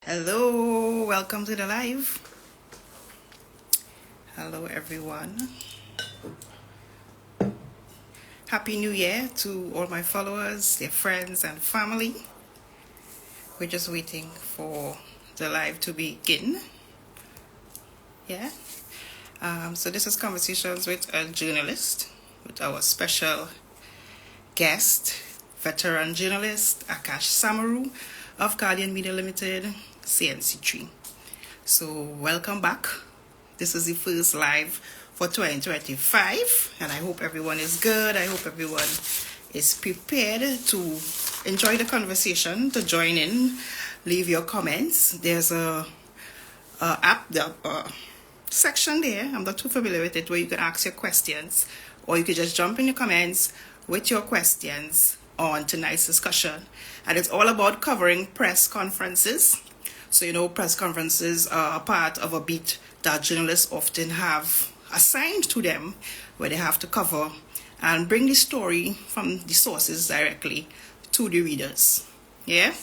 Hello, welcome to the live. Hello, everyone. Happy New Year to all my followers, their friends, and family. We're just waiting for the live to begin. Yeah. So this is Conversations with a Journalist, with our special guest, veteran journalist Akash Samaroo of Guardian Media Limited, CNC3. So welcome back. This is the first live for 2025, and I hope everyone is good. I hope everyone is prepared to enjoy the conversation, to join in, leave your comments. There's a app, the section there, I'm not too familiar with it, where you can ask your questions, or you could just jump in the comments with your questions on tonight's discussion. And it's all about covering press conferences. So, press conferences are a part of a beat that journalists often have assigned to them, where they have to cover and bring the story from the sources directly to the readers. Yeah?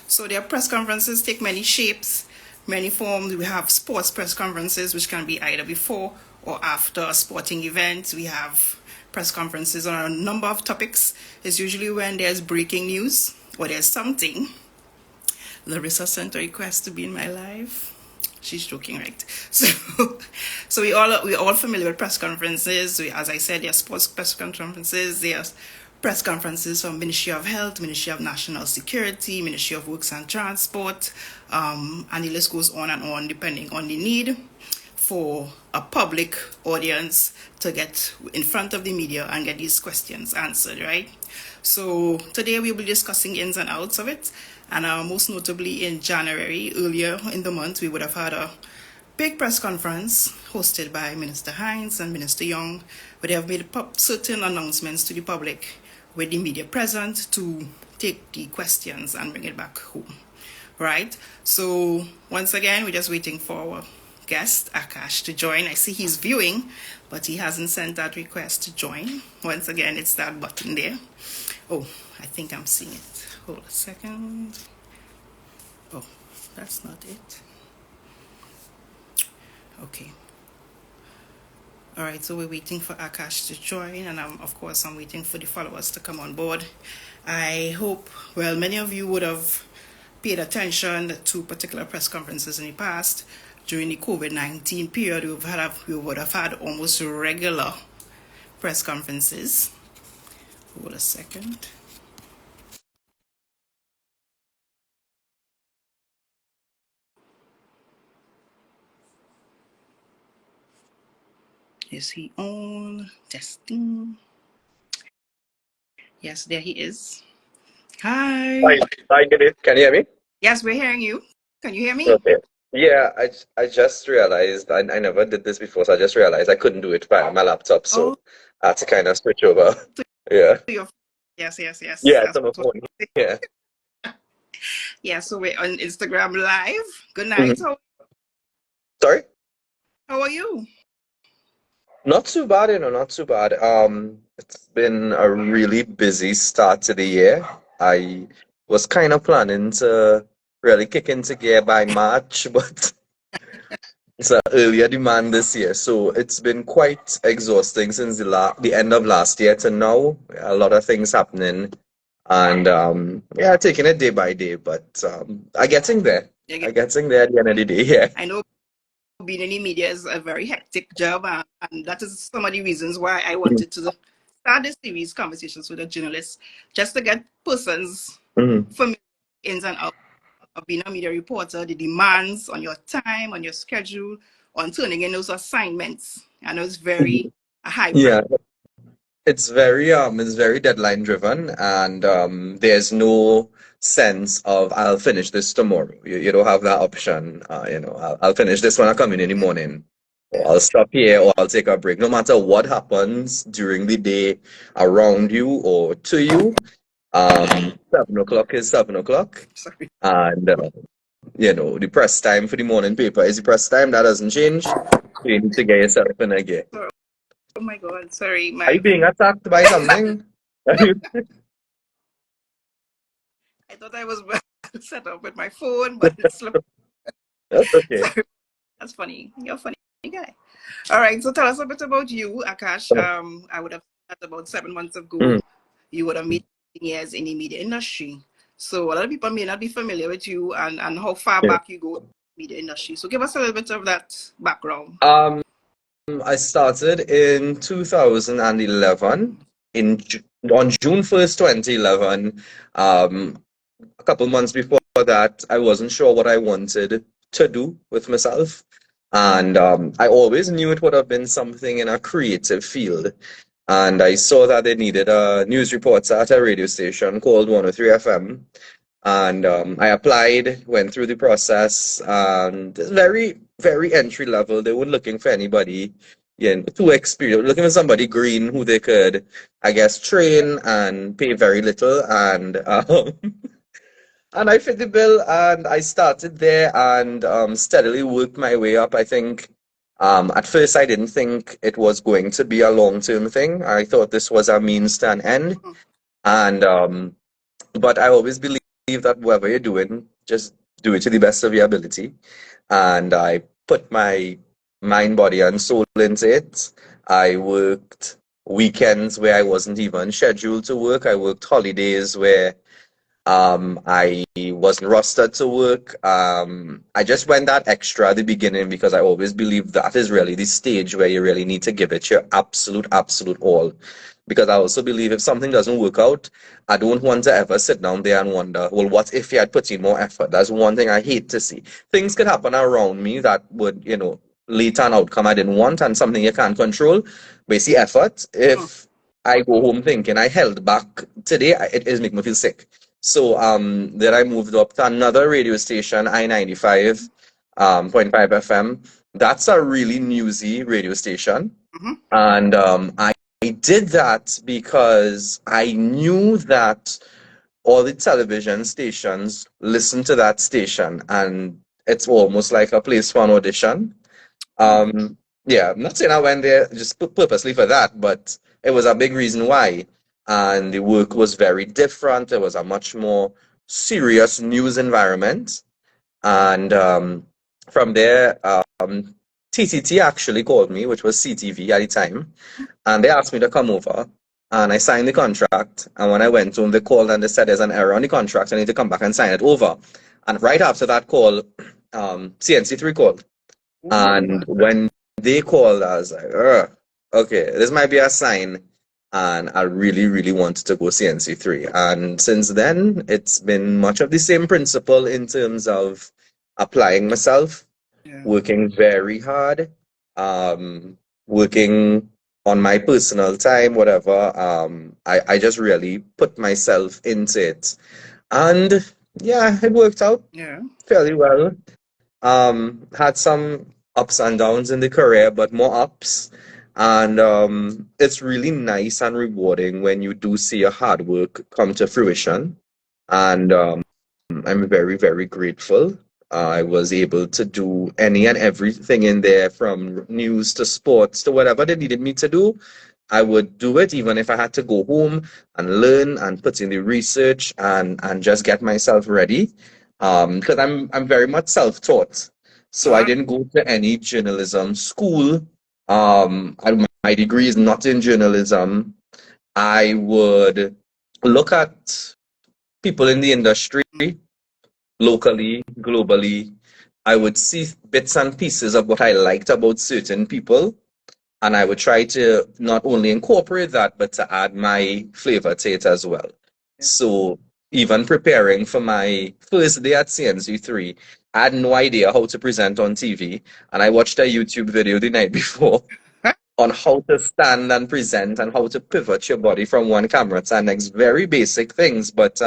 So their press conferences take many shapes, many forms. We have sports press conferences, which can be either before or after a sporting event. We have press conferences on a number of topics. It's usually when there's breaking news or there's something. Larissa sent a request to be in my live. She's joking, right? So we're all familiar with press conferences. As I said, there are sports press conferences. There's press conferences from Ministry of Health, Ministry of National Security, Ministry of Works and Transport, and the list goes on and on, depending on the need for a public audience to get in front of the media and get these questions answered, right? So today we'll be discussing ins and outs of it, and most notably in January, earlier in the month, we would have had a big press conference hosted by Minister Hines and Minister Young, where they have made certain announcements to the public with the media present to take the questions and bring it back home, right? So once again, we're just waiting for our guest Akash to join. I see he's viewing, but he hasn't sent that request to join. Once again, it's that button there. Oh, I think I'm seeing it. Hold a second. Oh, that's not it. Okay. All right, so we're waiting for Akash to join, and of course, I'm waiting for the followers to come on board. I hope, well, many of you would have paid attention to particular press conferences in the past. During the COVID-19 period, we would have had almost regular press conferences. Hold a second. Is he on? Testing. Yes, there he is. Hi. Hi, good evening. Can you hear me? Yes, we're hearing you. Can you hear me? Okay. Yeah, I just realized I never did this before, so I just realized I couldn't do it by my laptop, so Oh, I had to kind of switch over. Yeah. your yes, yes, yes. Yeah, it's That's on my what. phone. Yeah. Yeah, so we're on Instagram Live. Good night. Mhm. Sorry? How are you? Not too bad, not too bad. It's been a really busy start to the year. I was kind of planning to really kick into gear by March, but it's an earlier demand this year, so it's been quite exhausting since the end of last year to now. A lot of things happening, and yeah, taking it day by day. But I'm getting there. Yeah, I'm getting there at the end of the day. Yeah. I know being in the media is a very hectic job, and that is some of the reasons why I wanted to start this series, Conversations with a Journalist, just to get persons Mhm. familiar ins and outs of being a media reporter, the demands on your time, on your schedule, on turning in those assignments. I know it's very a high pressure. Yeah, it's very deadline driven, and there's no sense of I'll finish this tomorrow. You don't have that option. I'll finish this when I come in the morning, or I'll stop here, or I'll take a break. No matter what happens during the day around you or to you, 7 o'clock is 7 o'clock, Sorry. and the press time for the morning paper is the press time. That doesn't change. You need to get yourself in again. Sorry. Oh my God. Sorry. Are you being attacked by something? I thought I was set up with my phone, but it's slow. That's okay. Sorry, that's funny. You're a funny guy. All right, so tell us a bit about you, Akash. I would have that about 7 months Mm. ago. You would have made years in the media industry. So a lot of people may not be familiar with you and how far Yeah. back you go in the media industry. So give us a little bit of that background. Um, I started in 2011 in on June 1st, 2011. Um, a couple months before that, I wasn't sure what I wanted to do with myself. And I always knew it would have been something in a creative field. And I saw that they needed a news reporter at a radio station called 103 FM. And I applied, went through the process, and it's very, very entry level. They weren't looking for anybody, too experienced, looking for somebody green who they could, I guess, train and pay very little. And and I fit the bill, and I started there and steadily worked my way up. I think at first I didn't think it was going to be a long-term thing. I thought this was a means to an end, Mm, and but I always believe that whatever you're doing, just do it to the best of your ability. And I put my mind, body, and soul into it. I worked weekends where I wasn't even scheduled to work. I worked holidays where I wasn't rostered to work. I just went that extra at the beginning because I always believe that is really the stage where you really need to give it your absolute, absolute all. Because I also believe if something doesn't work out, I don't want to ever sit down there and wonder, well, what if you had put in more effort? That's one thing I hate to see. Things could happen around me that would, lead to an outcome I didn't want and something you can't control. But you see, effort, mm, if I go home thinking I held back today, it is making me feel sick. So then I moved up to another radio station, I-95 point 5 FM. That's a really newsy radio station. mhm, And I did that because I knew that all the television stations listen to that station, and it's almost like a place for an audition. mm, Yeah, I'm not saying I went there just purposely for that, but it was a big reason why. And the work was very different. It was a much more serious news environment. And from there, TTT actually called me, which was CTV at the time, and they asked me to come over. And I signed the contract. And when I went home, they called and they said there's an error on the contract. I need to come back and sign it over. And right after that call, CNC3 called. Ooh, And when they called, I was like, ugh, okay, this might be a sign. And I really, really wanted to go CNC3. And since then, it's been much of the same principle in terms of applying myself, yeah, working very hard, working on my personal time, whatever. I just really put myself into it. And yeah, it worked out yeah, fairly well. Had some ups and downs in the career, but more ups. And it's really nice and rewarding when you do see your hard work come to fruition. And I'm very, very grateful. I was able to do any and everything in there from news to sports to whatever they needed me to do. I would do it even if I had to go home and learn and put in the research and just get myself ready. Because I'm very much self-taught. So I uh, didn't go to any journalism school. My degree is not in journalism. I would look at people in the industry locally, globally. I would see bits and pieces of what I liked about certain people, and I would try to not only incorporate that, but to add my flavor to it as well. yeah. So even preparing for my first day at CNC3, I had no idea how to present on TV, and I watched a YouTube video the night before on how to stand and present and how to pivot your body from one camera to the next. Very basic things, but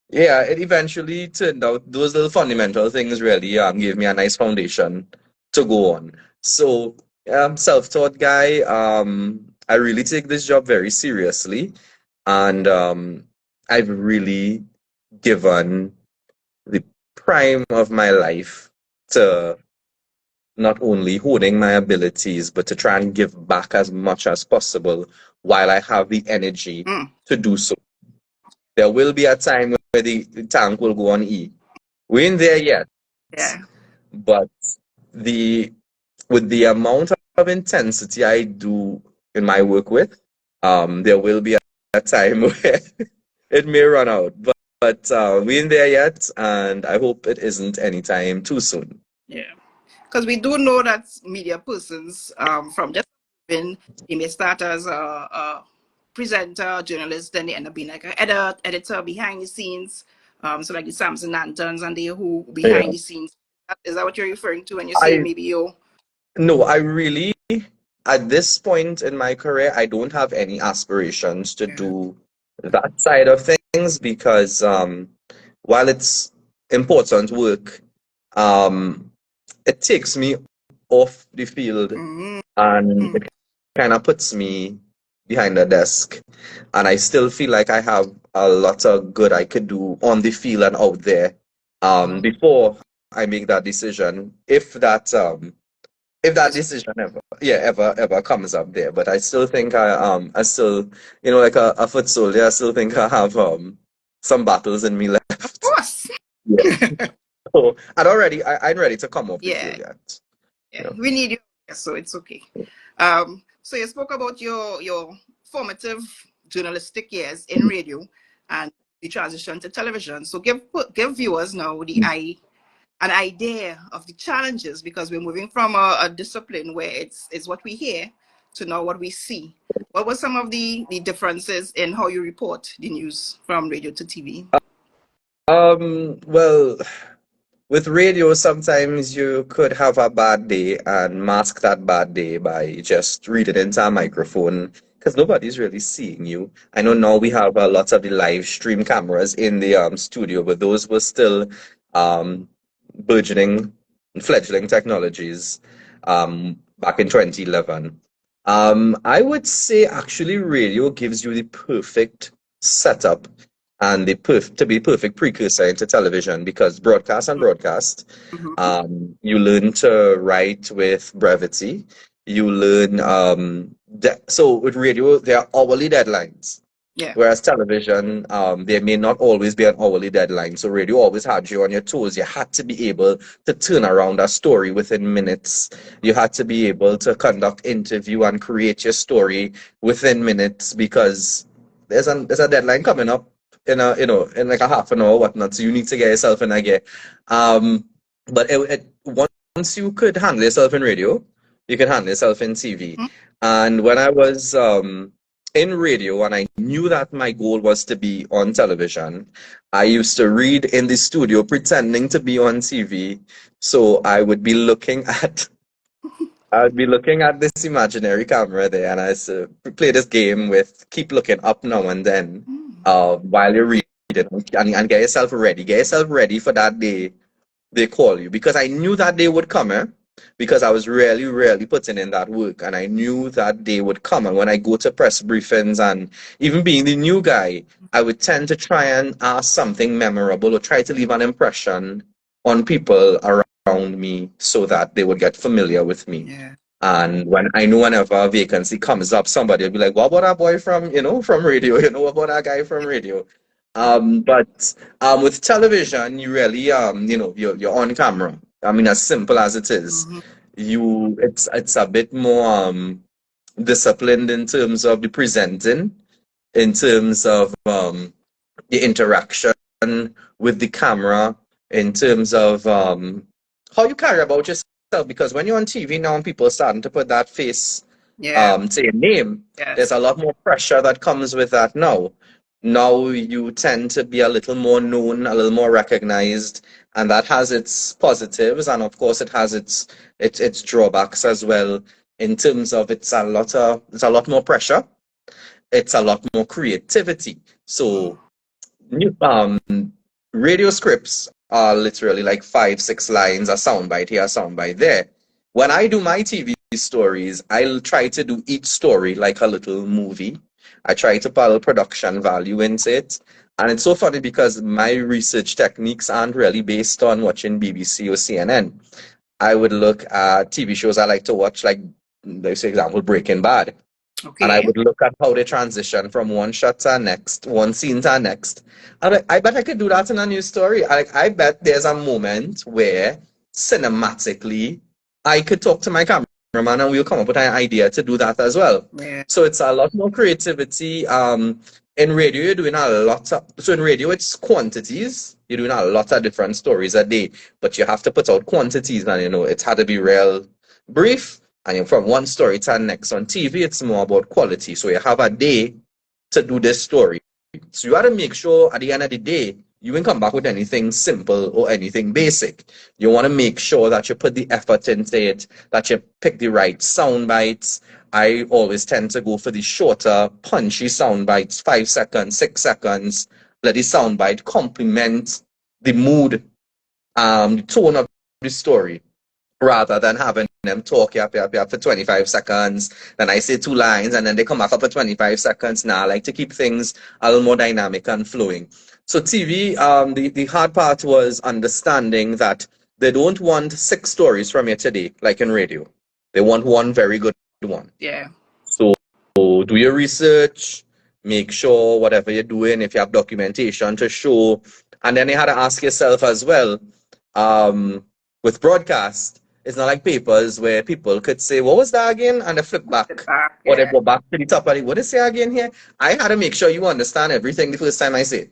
yeah, it eventually turned out those little fundamental things really gave me a nice foundation to go on. So, self-taught guy, I really take this job very seriously, and I've really given the prime of my life to not only honing my abilities, but to try and give back as much as possible while I have the energy Mm, to do so. There will be a time the tank will go on E. We ain't there yet, Yeah. but the with the amount of intensity I do in my work with, there will be a time where it may run out. But we ain't there yet, and I hope it isn't anytime too soon. Yeah. Because we do know that media persons, from just when they may start as a presenter, journalist, then they end up being like an editor behind the scenes. So like the Samson Antons and they who Yeah. behind the scenes. Is that what you're referring to when you say I maybe you? No, I really, at this point in my career, I don't have any aspirations to Yeah. do that side of things because while it's important work, um, it takes me off the field Mm-hmm. and it kind of puts me behind the desk. And I still feel like I have a lot of good I could do on the field and out there Mm-hmm. before I make that decision. If that Yes. decision ever comes up there. But I still think I still, like a foot soldier, I still think I have some battles in me Of left. course. Yeah. So I'm ready to come off the Yeah. field yet. Yeah. You know. We need you, so it's okay. So you spoke about your formative journalistic years in radio and the transition to television. So give viewers now an idea of the challenges because we're moving from a discipline where it's what we hear to now what we see. What were some of the differences in how you report the news from radio to TV? Well, with radio, sometimes you could have a bad day and mask that bad day by just reading into a microphone because nobody's really seeing you. I know now we have a lot of the live stream cameras in the studio, but those were still um, burgeoning, fledgling technologies back in 2011. I would say actually radio gives you the perfect setup and to be perfect precursor into television because broadcast, Mm-hmm. you learn to write with brevity. You learn so with radio there are hourly deadlines. Yeah. Whereas television, there may not always be an hourly deadline. So radio always had you on your toes. You had to be able to turn around a story within minutes. You had to be able to conduct interview and create your story within minutes because there's a deadline coming up in like a half an hour, whatnot. So you need to get yourself in a gear. Um, but once you could handle yourself in radio, you can handle yourself in TV. Mm-hmm. And when I was in radio and I knew that my goal was to be on television, I used to read in the studio pretending to be on TV. So I would be looking at this imaginary camera there and I used to play this game with keep looking up now and then while you're Yeah. reading and get yourself ready. Get yourself ready for that day they call you because I knew that day would come, because I was really, really putting in that work and I knew that day would come. And when I go to press briefings and even being the new guy, I would tend to try and ask something memorable or try to leave an impression on people around me so that they would get familiar with me. Yeah. And when I know whenever a vacancy comes up, somebody will be like, what about that boy from radio? What about that guy from radio? But with television, you really, you're on camera. I mean, as simple as it is, Mm-hmm. it's a bit more disciplined in terms of the presenting, in terms of the interaction with the camera, in terms of how you carry about yourself. Because when you're on TV now and people are starting to put that face Yeah. to your name, there's Yes. a lot more pressure that comes with that now. Now you tend to be a little more known, a little more recognized, and that has its positives, and of course it has its drawbacks as well. In terms of it's a lot more pressure, it's a lot more creativity. Mm. So new radio scripts are literally like 5, 6 lines, a soundbite here, a soundbite there. When I do my TV stories, I'll try to do each story like a little movie. I try to put a little production value into it. And it's so funny because my research techniques aren't really based on watching BBC or CNN. I would look at TV shows I like to watch, like, say, example, Breaking Bad. and I Okay. would look at how they transition from one shot to the next, one scene to the next. And I bet I could do that in a news story. I bet there's a moment where cinematically I could talk to my cameraman and we'll come up with an idea to do that as well. Yeah. So it's a lot more creativity. In radio, you're doing a lot of, so in radio, it's quantities. You're doing a lot of different stories a day, but you have to put out quantities and, it's had to be real brief and you're from one story to the next. On TV, it's more about quality. So you have a day to do this story. So you got to make sure at the end of the day, you won't come back with anything simple or anything basic. You want to make sure that you put the effort into it, that you pick the right sound bites. I always tend to go for the shorter, punchy sound bites, 5 seconds, 6 seconds. Let the sound bite complement the mood, the tone of the story rather than having them talk yap for 25 seconds. Then I say two lines and then they come back up for 25 seconds. Now I like to keep things a little more dynamic and flowing. So TV, the hard part was understanding that they don't want 6 stories from you today, like in radio. They want one very good one. Yeah. So do your research, make sure whatever you're doing, if you have documentation to show, and then you had to ask yourself as well, with broadcast, it's not like papers where people could say, what was that again? And they flip The back. back. Or they Yeah. go back to the top and what is it again here? I had to make sure you understand everything the first time I say it.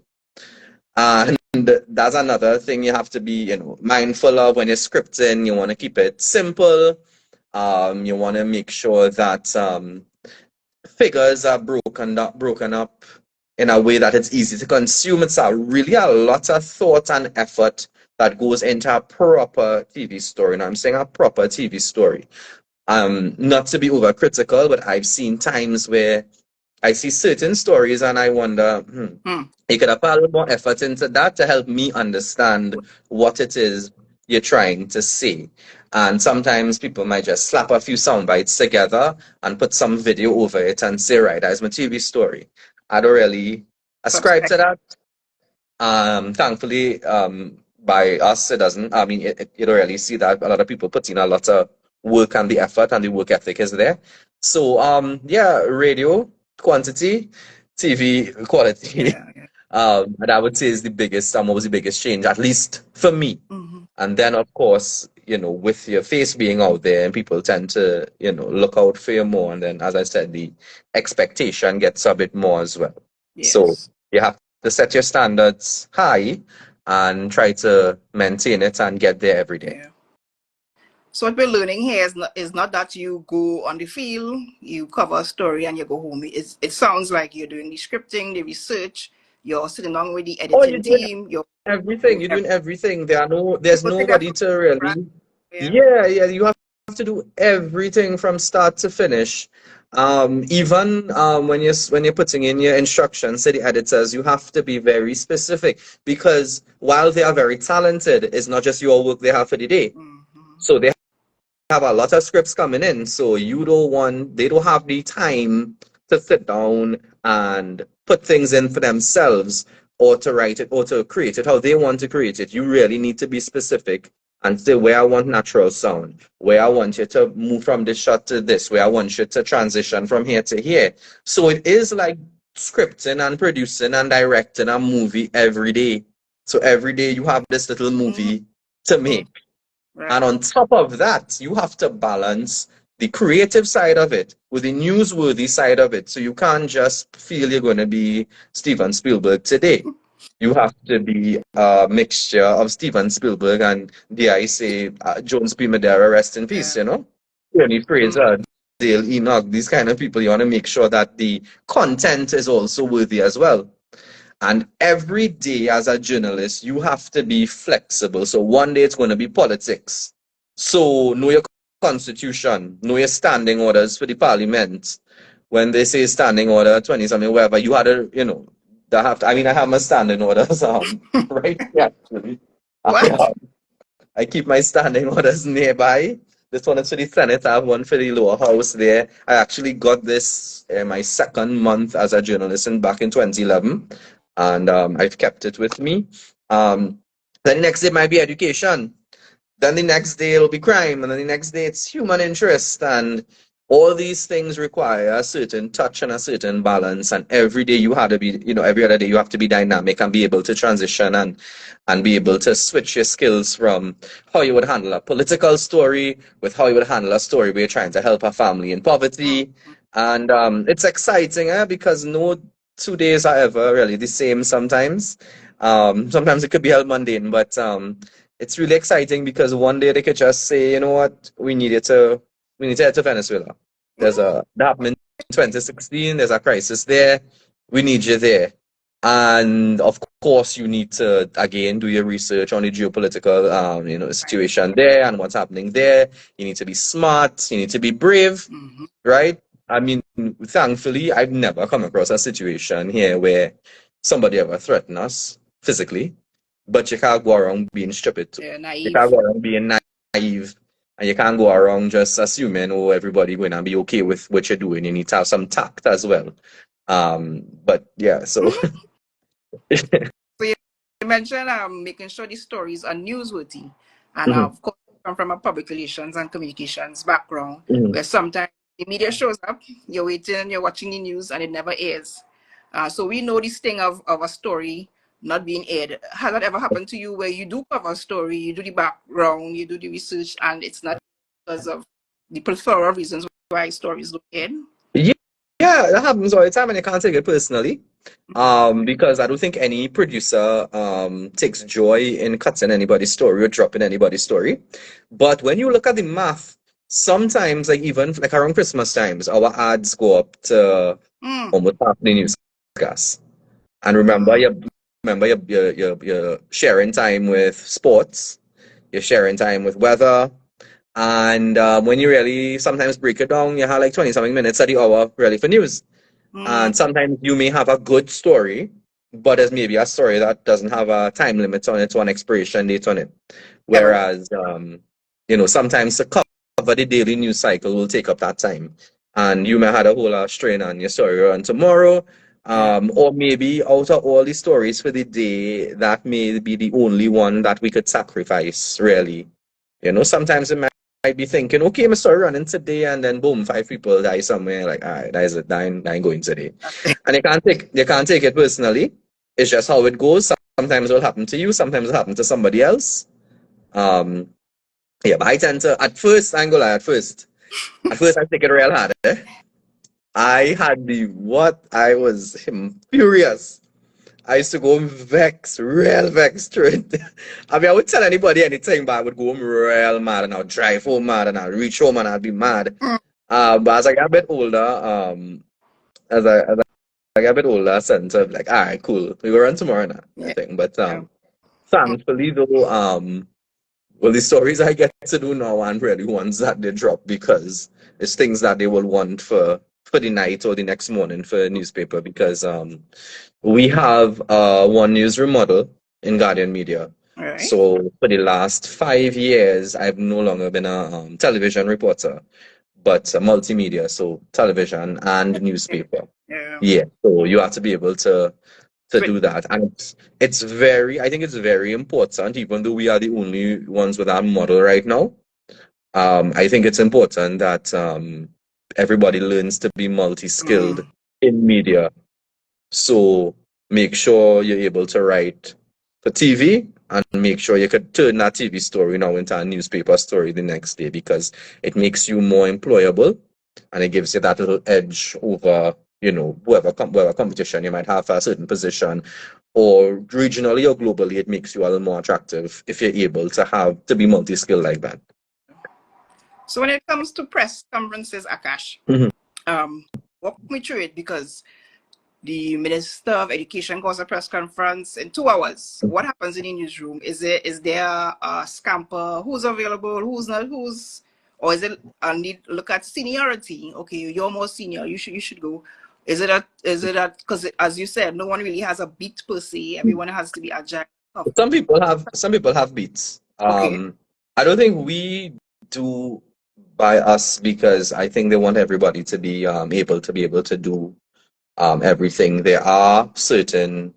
And that's another thing you have to be, mindful of when you're scripting. You want to keep it simple. You want to make sure that figures are broken up in a way that it's easy to consume. It's really a lot of thought and effort that goes into a proper TV story. Now I'm saying a proper TV story. Not to be overcritical, but I've seen times where I see certain stories and I wonder, Hmm. you could have put a little more effort into that to help me understand what it is you're trying to say. And sometimes people might just slap a few sound bites together and put some video over it and say, right, that's my TV story. I don't really ascribe to Subspect. that. Thankfully, by us, it doesn't. I mean, you don't really see that. A lot of people put in a lot of work and the effort and the work ethic is there. So, yeah, radio quantity, TV quality. Yeah. Yeah. And I would say is the biggest, what was the biggest change, at least for me. Mm-hmm. And then, of course, with your face being out there and people tend to, look out for you more. And then, as I said, the expectation gets a bit more as well. So Yes. you have to set your standards high and try to maintain it and get there every day. Yeah. So what we're learning here is not that you go on the field, you cover a story, and you go home. It sounds like you're doing the scripting, the research. You're sitting down with the Oh, you're editing doing team. You're everything. doing You're doing everything. everything. You There's put together nobody to really. right? Yeah. Yeah, yeah. You have to do everything from start to finish. Even when you're putting in your instructions to the editors, you have to be very specific because while they are very talented, it's not just your work they have for the day. Mm-hmm. So they have a lot of scripts coming in, so they don't have the time to sit down and put things in for themselves or to write it or to create it how they want to create it. You really need to be specific and say where I want natural sound, where I want you to move from this shot to this, where I want you to transition from here to here. So it is like scripting and producing and directing a movie every day. So every day you have this little movie to Mm-hmm. make. Right. And on top of that, you have to balance the creative side of it with the newsworthy side of it. So you can't just feel you're going to be Steven Spielberg today. You have to be a mixture of Steven Spielberg and, dare I say, Jones P. Madera, rest in Yeah. peace, Tony Mm-hmm. Fraser, Dale Enoch, these kind of people. You want to make sure that the content is also worthy as well. And every day as a journalist, you have to be flexible. So one day it's going to be politics. So know your constitution, know your standing orders for the parliament. When they say standing order 20 something, whatever, you had to, I have my standing orders right here actually. What? I keep my standing orders nearby. This one is for the Senate. I have one for the lower house there. I actually got this my second month as a journalist back in 2011, and I've kept it with me. Then the next day might be education. Then the next day it'll be crime, and then the next day it's human interest, and All these things require a certain touch and a certain balance, and every day you have to be, every other day you have to be dynamic and be able to transition and be able to switch your skills from how you would handle a political story with how you would handle a story where you're trying to help a family in Mm, poverty. mm, And it's exciting, because no 2 days are ever really the same sometimes. Sometimes it could be held mundane, but it's really exciting because one day they could just say, you know what, we need to head to Venezuela. That happened in 2016. There's a crisis there. We need you there. And of course, you need to again do your research on the geopolitical, right. situation there and what's happening there. You need to be smart. You need to be brave, Mm-hmm. right? I mean, thankfully, I've never come across a situation here where somebody ever threatened us physically, but you can't go around being stupid too. They're You can't naive. go around being naive, and you can't go around just assuming, oh, everybody going to be okay with what you're doing. You need to have some tact as well. But yeah, so Mm-hmm. So you mentioned making sure the stories are newsworthy, and Mhm, of course come from a public relations and communications background, mhm. where sometimes the media shows up, you're waiting, you're watching the news, and it never airs. So we know this thing of a story not being aired. Has that ever happened to you where you do cover a story, you do the background, you do the research, and it's not because of the plethora of reasons why stories don't air? Yeah, yeah, that happens all the time, and you can't take it personally. Because I don't think any producer takes joy in cutting anybody's story or dropping anybody's story. But when you look at the math, sometimes like even like around Christmas times, our ads go up to Mm, almost half the newscast. And remember, mm, you're sharing time with sports, you're sharing time with weather, and when you really sometimes break it down, you have like 20 something minutes at the hour really for news. mm, And sometimes you may have a good story, but there's maybe a story that doesn't have a time limit on it or an expiration date on it. correct. Whereas, sometimes to cover the daily news cycle will take up that time. And you may have a whole strain on your story on tomorrow. Yeah. Or maybe out of all the stories for the day, that may be the only one that we could sacrifice, really. Sometimes it might be thinking, okay, I'm sorry running today, and then boom, five people die somewhere. Like, all right, that is it, that ain't going today. And you can't take it personally. It's just how it goes. Sometimes it'll happen to you, sometimes it'll happen to somebody else. Um, yeah, but I tend to at first, I ain't gonna lie, at first I take it real hard. I had the what I was furious. I used to go home vex, real vex straight. I mean, I would tell anybody anything, but I would go home real mad and I'll drive home mad and I'll reach home and I'll be mad. Mm, But as I got a bit older, as I got a bit older, I said to like, all right, cool, we go run tomorrow now, I yeah. think. But Yeah. Mm, thankfully though, well, the stories I get to do now aren't really ones that they drop because it's things that they will want for the night or the next morning for a newspaper because we have one newsroom model in Guardian Media. all right. So for the last 5 years, I've no longer been a television reporter, but a multimedia, so television and Yeah. newspaper. Yeah. Yeah, so you have to be able to Switch. do that, and it's very, I think it's very important, even though we are the only ones with that model right now. I think it's important that everybody learns to be multi-skilled Mm, in media, so make sure you're able to write for TV and make sure you could turn that TV story now into a newspaper story the next day because it makes you more employable and it gives you that little edge over, whoever competition you might have for a certain position or regionally or globally, it makes you a little more attractive if you're able to be multi-skilled like that. so when it comes to press conferences, Akash, Mhm. um, walk me through it because the Minister of Education calls a press conference in 2 hours. What happens in the newsroom? Is there a scamper? Who's available? Who's not? Or is it I need look at seniority? Okay, you're more senior. You should go. Is it because as you said, no one really has a beat per se. Everyone has to be agile. Oh, Some people have beats. okay. I don't think we do by us because I think they want everybody to be able to do everything. There are certain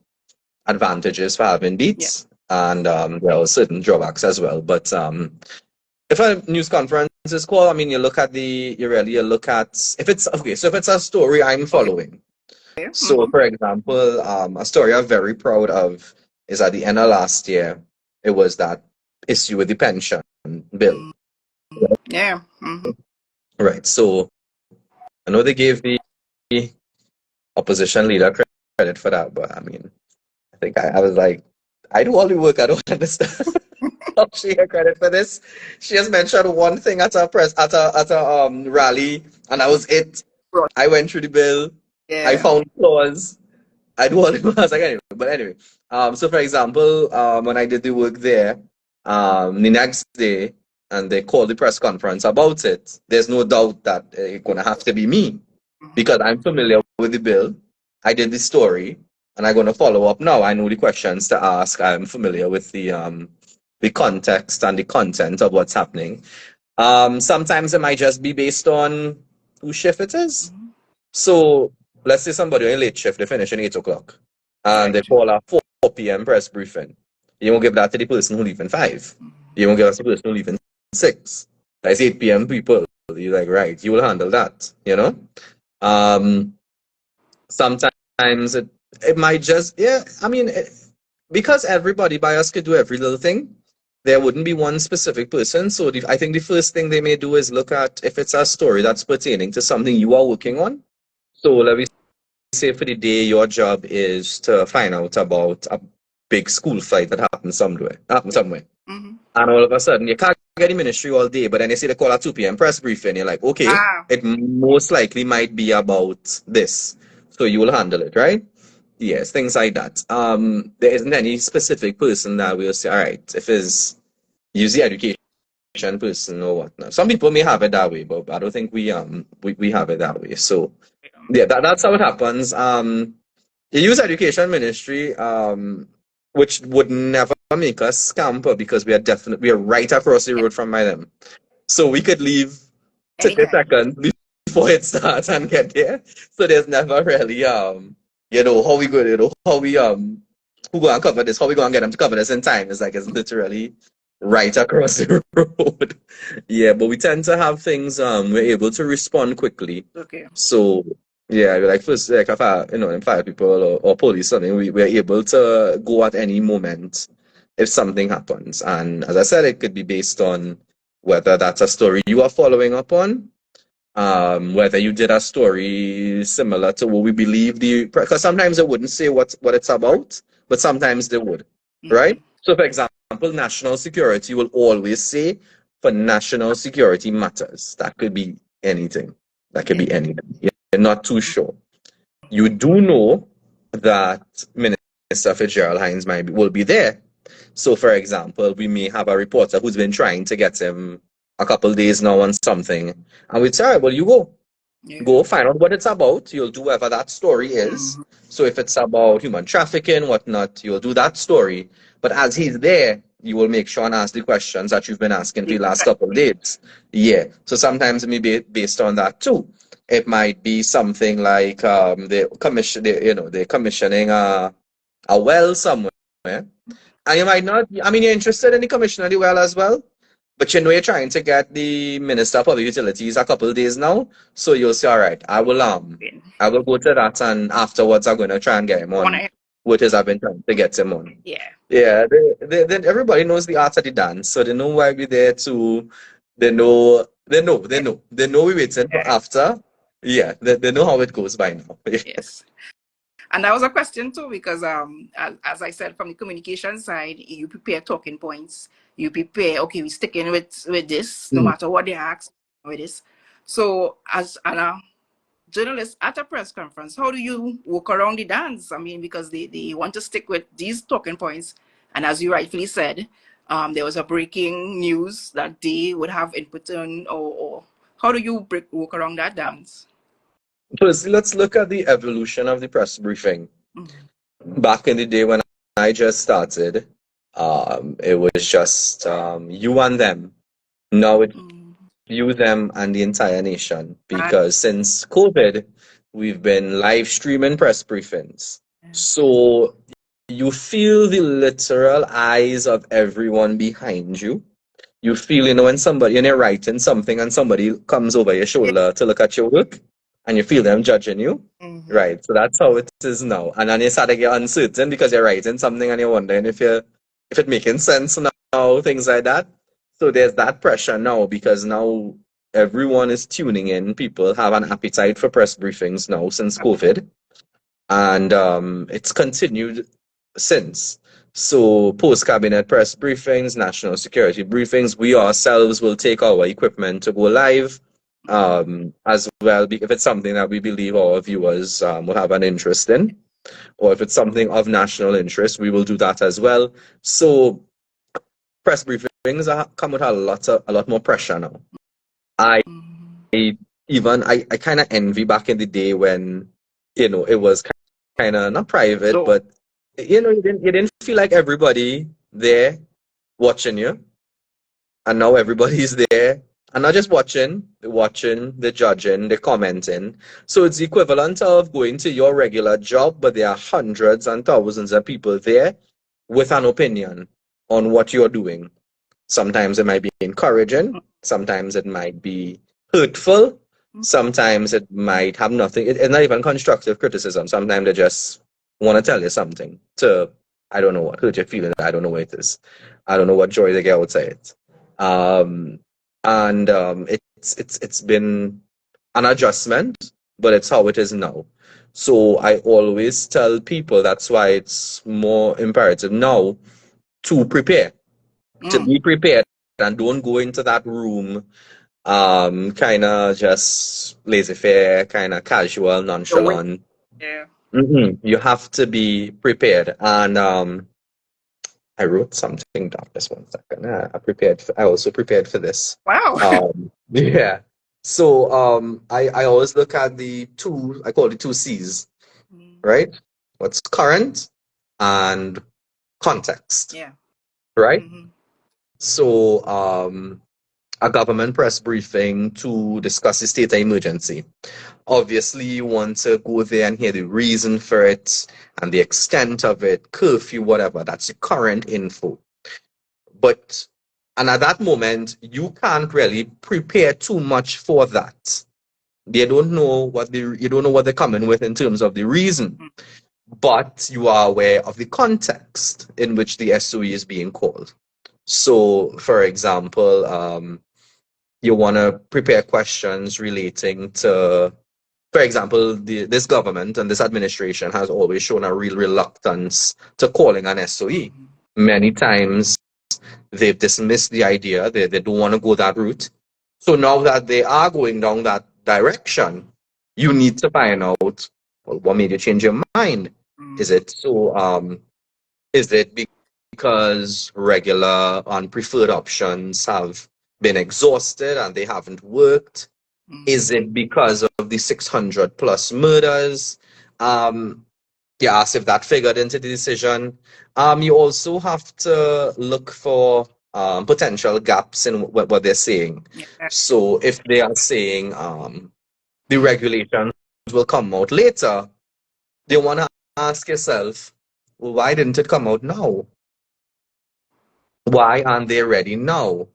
advantages for having Yeah. beats, and there are certain drawbacks as well. But if a news conference is called, I mean, you look at, if it's, okay, so if it's a story I'm Okay. following. So, Mm-hmm. for example, a story I'm very proud of is at the end of last year, it was that issue with the pension bill. Yeah. Mm-hmm. Right. So, I know they gave the opposition leader credit for that, but I mean, I think I was like, I do all the work, I don't understand. How she get credit for this? She just mentioned one thing at a rally, and that was it. Right. I went through the bill. I Yeah. found flaws. I do all the was like anyway. But anyway, so for example, when I did the work there, the next day, and they called the press conference about it. There's no doubt that it's gonna have to be me Mm-hmm. because I'm familiar with the bill. I did the story, and I'm gonna follow up now. I know the questions to ask. I'm familiar with the context and the content of what's happening. Sometimes it might just be based on whose shift it is. Mm-hmm. So let's say somebody on a late shift, they finish at 8 o'clock, and they Right. call a 4 p.m. press briefing. You won't give that to the person who leave in 5. Mm-hmm. You won't give that to the person who leave in 6. That's 8 p.m. people. You're like, right, you will handle that, you know? Um, Sometimes it might just, yeah, I mean, because everybody by us could do every little thing, there wouldn't be one specific person. So I think the first thing they may do is look at if it's a story that's pertaining to something you are working on. So let me say for the day, your job is to find out about a big school fight that happened somewhere. Mm-hmm. And all of a sudden, you can't get the ministry all day, but then they say they call at 2 p.m. press briefing. You're like, okay, Ah. it most likely might be about this. So you will handle it, right? Yes, things like that. There isn't any specific person that will say, all right, if it's use the education person or whatnot. Some people may have it that way, but I don't think we have it that way. So yeah, that's how it happens. The youth education ministry, which would never make us scamper because we are right across the Yeah. road from them. So we could leave 30 Anytime. seconds before it starts and get there. So there's never really how we go, how we who gonna cover this, how we gonna get them to cover this in time. It's like it's literally right across the road. Yeah, but we tend to have things we're able to respond quickly. Okay. So yeah, like first, like if fire people or police something, we're able to go at any moment if something happens. And as I said, it could be based on whether that's a story you are following up on, whether you did a story similar to what we believe because sometimes it wouldn't say what it's about, but sometimes they would, right? Mm-hmm. So, for example, national security will always say for national security matters. That could be anything. That could Yeah. be anything. You're not too sure. You do know that Minister Fitzgerald Hines will be there. So, for example, we may have a reporter who's been trying to get him a couple days now on something, and we'd say, all right, well, you Yeah. go find out what it's about. You'll do whatever that story is. Mm-hmm. So, if it's about human trafficking, whatnot, you'll do that story. But as he's there, you will make sure and ask the questions that you've been asking for the last couple of days. Yeah. So sometimes it may be based on that too. It might be something like they're commissioning a well somewhere. And you might not, I mean, you're interested in the commission of the well as well, but you know you're trying to get the Minister of Public Utilities a couple of days now. So you'll say, all right, I will go to that, and afterwards I'm going to try and get him on Wanna? what is I've been trying to get him on. Yeah. Yeah, everybody knows the art of the dance, so they know why we're there too. They know we're waiting for Yeah. after. Yeah, they know how it goes by now. Yes. And that was a question too, because as I said, from the communication side, you prepare talking points. You prepare, okay, we're sticking with this, no Mm. matter what they ask with this. So as a journalist at a press conference, how do you walk around the dance? I mean, because they want to stick with these talking points. And as you rightfully said, there was a breaking news that they would have input on, or how do you walk around that dance? First, let's look at the evolution of the press briefing. Mm-hmm. Back in the day when I just started, it was just you and them. Now it's you, them, and the entire nation. Right. Because since COVID, we've been live streaming press briefings. So you feel the literal eyes of everyone behind you. You feel, when somebody, you're writing something and somebody comes over your Yeah. shoulder to look at your work and you feel them judging you. Mm-hmm. Right. So that's how it is now. And then you start to get uncertain because you're writing something and you're wondering if it making sense now, things like that. So there's that pressure now because now everyone is tuning in. People have an appetite for press briefings now since COVID. And it's continued since. So, post cabinet press briefings, national security briefings, we ourselves will take our equipment to go live Mm-hmm. as well, if it's something that we believe our viewers will have an interest in, or if it's something of national interest, we will do that as well. So, press briefings come with a lot more pressure now. I Mm-hmm. I kind of envy back in the day when it was kind of not private, So, but you didn't feel like everybody there watching you, and now everybody's there, and not just watching, the judging, the commenting. So it's the equivalent of going to your regular job, but there are hundreds and thousands of people there with an opinion on what you're doing. Sometimes it might be encouraging, sometimes it might be hurtful, sometimes it might have nothing. It's not even constructive criticism. Sometimes they just want to tell you something to, I don't know what, hurt your feelings. I don't know what it is. I don't know what joy they get outside it. Um, and it's been an adjustment, but it's how it is now. So I always tell people that's why it's more imperative now to prepare, to mm. be prepared, and don't go into that room kind of just laissez-faire, kind of casual, So when, nonchalant. yeah. You have to be prepared. And I wrote something down. Just 1 second. I also prepared for this. Wow. Yeah. So I always look at the two. I call it the two C's, Mm. right? What's current and context, Yeah. right? Mm-hmm. So a government press briefing to discuss the state of emergency. Obviously, you want to go there and hear the reason for it and the extent of it, curfew, whatever. That's the current info. But, and at that moment, you can't really prepare too much for that. They don't know you don't know what they're coming with in terms of the reason, but you are aware of the context in which the SOE is being called. So, for example, you want to prepare questions relating to, for example, this government and this administration has always shown a real reluctance to calling an SOE. Mm-hmm. Many times they've dismissed the idea, they don't want to go that route. So now that they are going down that direction, you need to find out, well, what made you change your mind? Is Mm-hmm. it so is it because regular and preferred options have been exhausted and they haven't worked? Is Mm-hmm. it because of the 600 plus murders? You asked if that figured into the decision. You also have to look for potential gaps in what they're saying. Yeah. So if they are saying the regulations will come out later, you want to ask yourself, well, why didn't it come out now? Why aren't they ready now?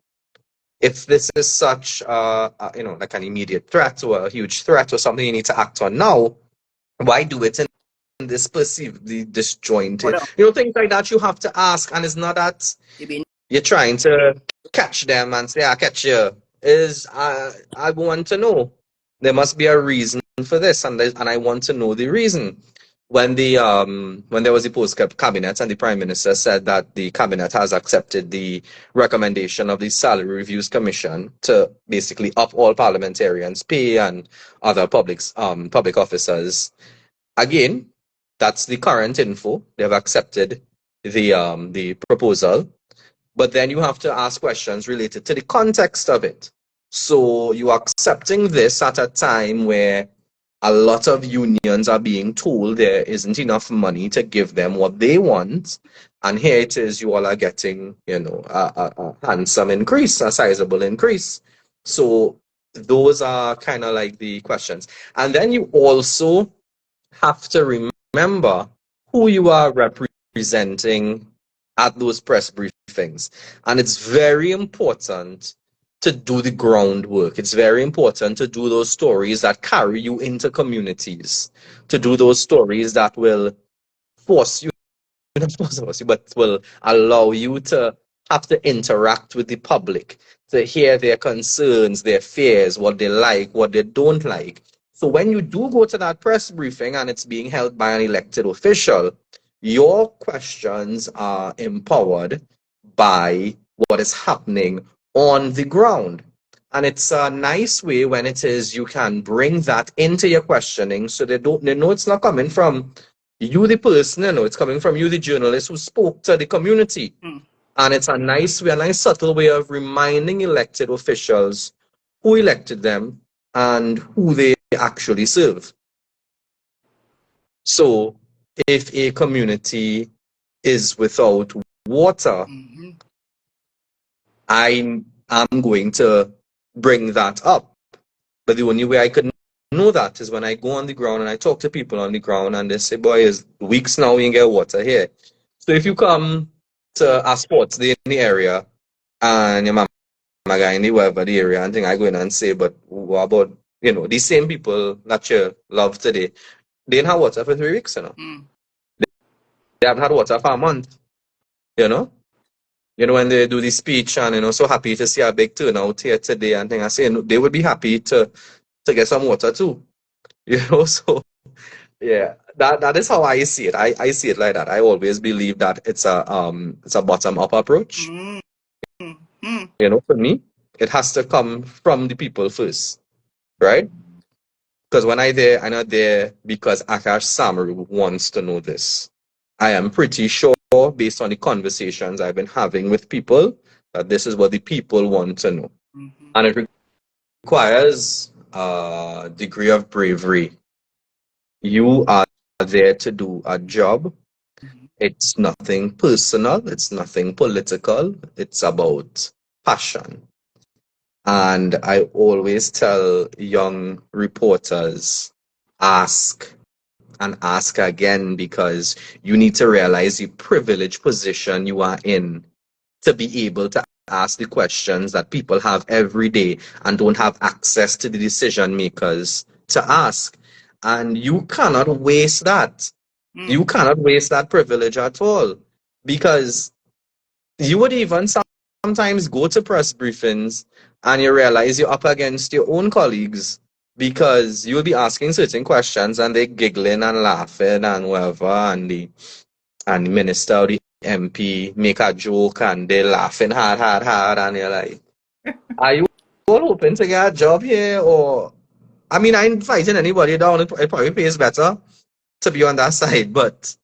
If this is such, like an immediate threat or a huge threat or something you need to act on now, why do it in this perceived What disjointed? else? Things like that you have to ask, and it's not that You been you're trying to catch them and say, "I catch you." Is I want to know. There must be a reason for this, and I want to know the reason. When there was the post cabinet and the prime minister said that the cabinet has accepted the recommendation of the salary reviews commission to basically up all parliamentarians' pay and other public officers. Again, that's the current info. They've accepted the proposal, but then you have to ask questions related to the context of it. So you are accepting this at a time where a lot of unions are being told there isn't enough money to give them what they want, and here it is, you all are getting, a handsome increase, a sizable increase. So those are kind of like the questions. And then you also have to remember who you are representing at those press briefings briefings. And it's very important to do the groundwork. It's very important to do those stories that carry you into communities, to do those stories that will force you, not force you, but will allow you to have to interact with the public, to hear their concerns, their fears, what they like, what they don't like. So when you do go to that press briefing and it's being held by an elected official, your questions are empowered by what is happening on the ground. And it's a nice way when it is you can bring that into your questioning so they know it's not coming from you the person, it's coming from you the journalist who spoke to the community. And it's a nice way, a nice subtle way of reminding elected officials who elected them and who they actually serve. So if a community is without water, I'm going to bring that up. But the only way I could know that is when I go on the ground and I talk to people on the ground and they say, boy, it's weeks now we can get water here. So if you come to a sports day in the area and your mama guy in the whatever the area and thing, I go in and say, but what about, these same people that you love today, they didn't have water for 3 weeks, They haven't had water for a month, you know? When they do the speech and, so happy to see a big turnout here today and thing, I say, they would be happy to get some water too, so yeah, that is how I see it. I see it like that. I always believe that it's a bottom-up approach. For me, it has to come from the people first, right? Because when I'm not there because Akash Samaroo wants to know this. I am pretty sure, based on the conversations I've been having with people, that this is what the people want to know. And it requires a degree of bravery. You are there to do a job. It's nothing personal. It's nothing political. It's about passion. And I always tell young reporters, ask and ask again, because you need to realize the privileged position you are in to be able to ask the questions that people have every day and don't have access to the decision makers to ask. And you cannot waste that. You cannot waste that privilege at all, because you would even sometimes go to press briefings and you realize you're up against your own colleagues, because you'll be asking certain questions and they're giggling and laughing and whatever, and the minister or the MP make a joke and they're laughing hard, and you're like, are you all hoping to get a job here? Or, I mean, I ain't fighting anybody down. It probably pays better to be on that side, but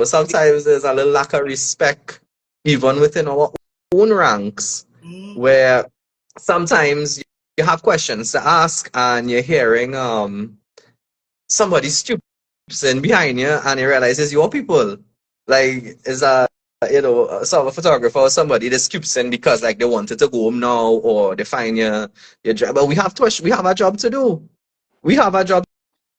sometimes there's a little lack of respect even within our own ranks, where sometimes you have questions to ask and you're hearing somebody stupid behind you and you realize it's your people. Like, is a some photographer or somebody that scoops in because like they wanted to go home now, or they find your job. But we have a job to do. We have a job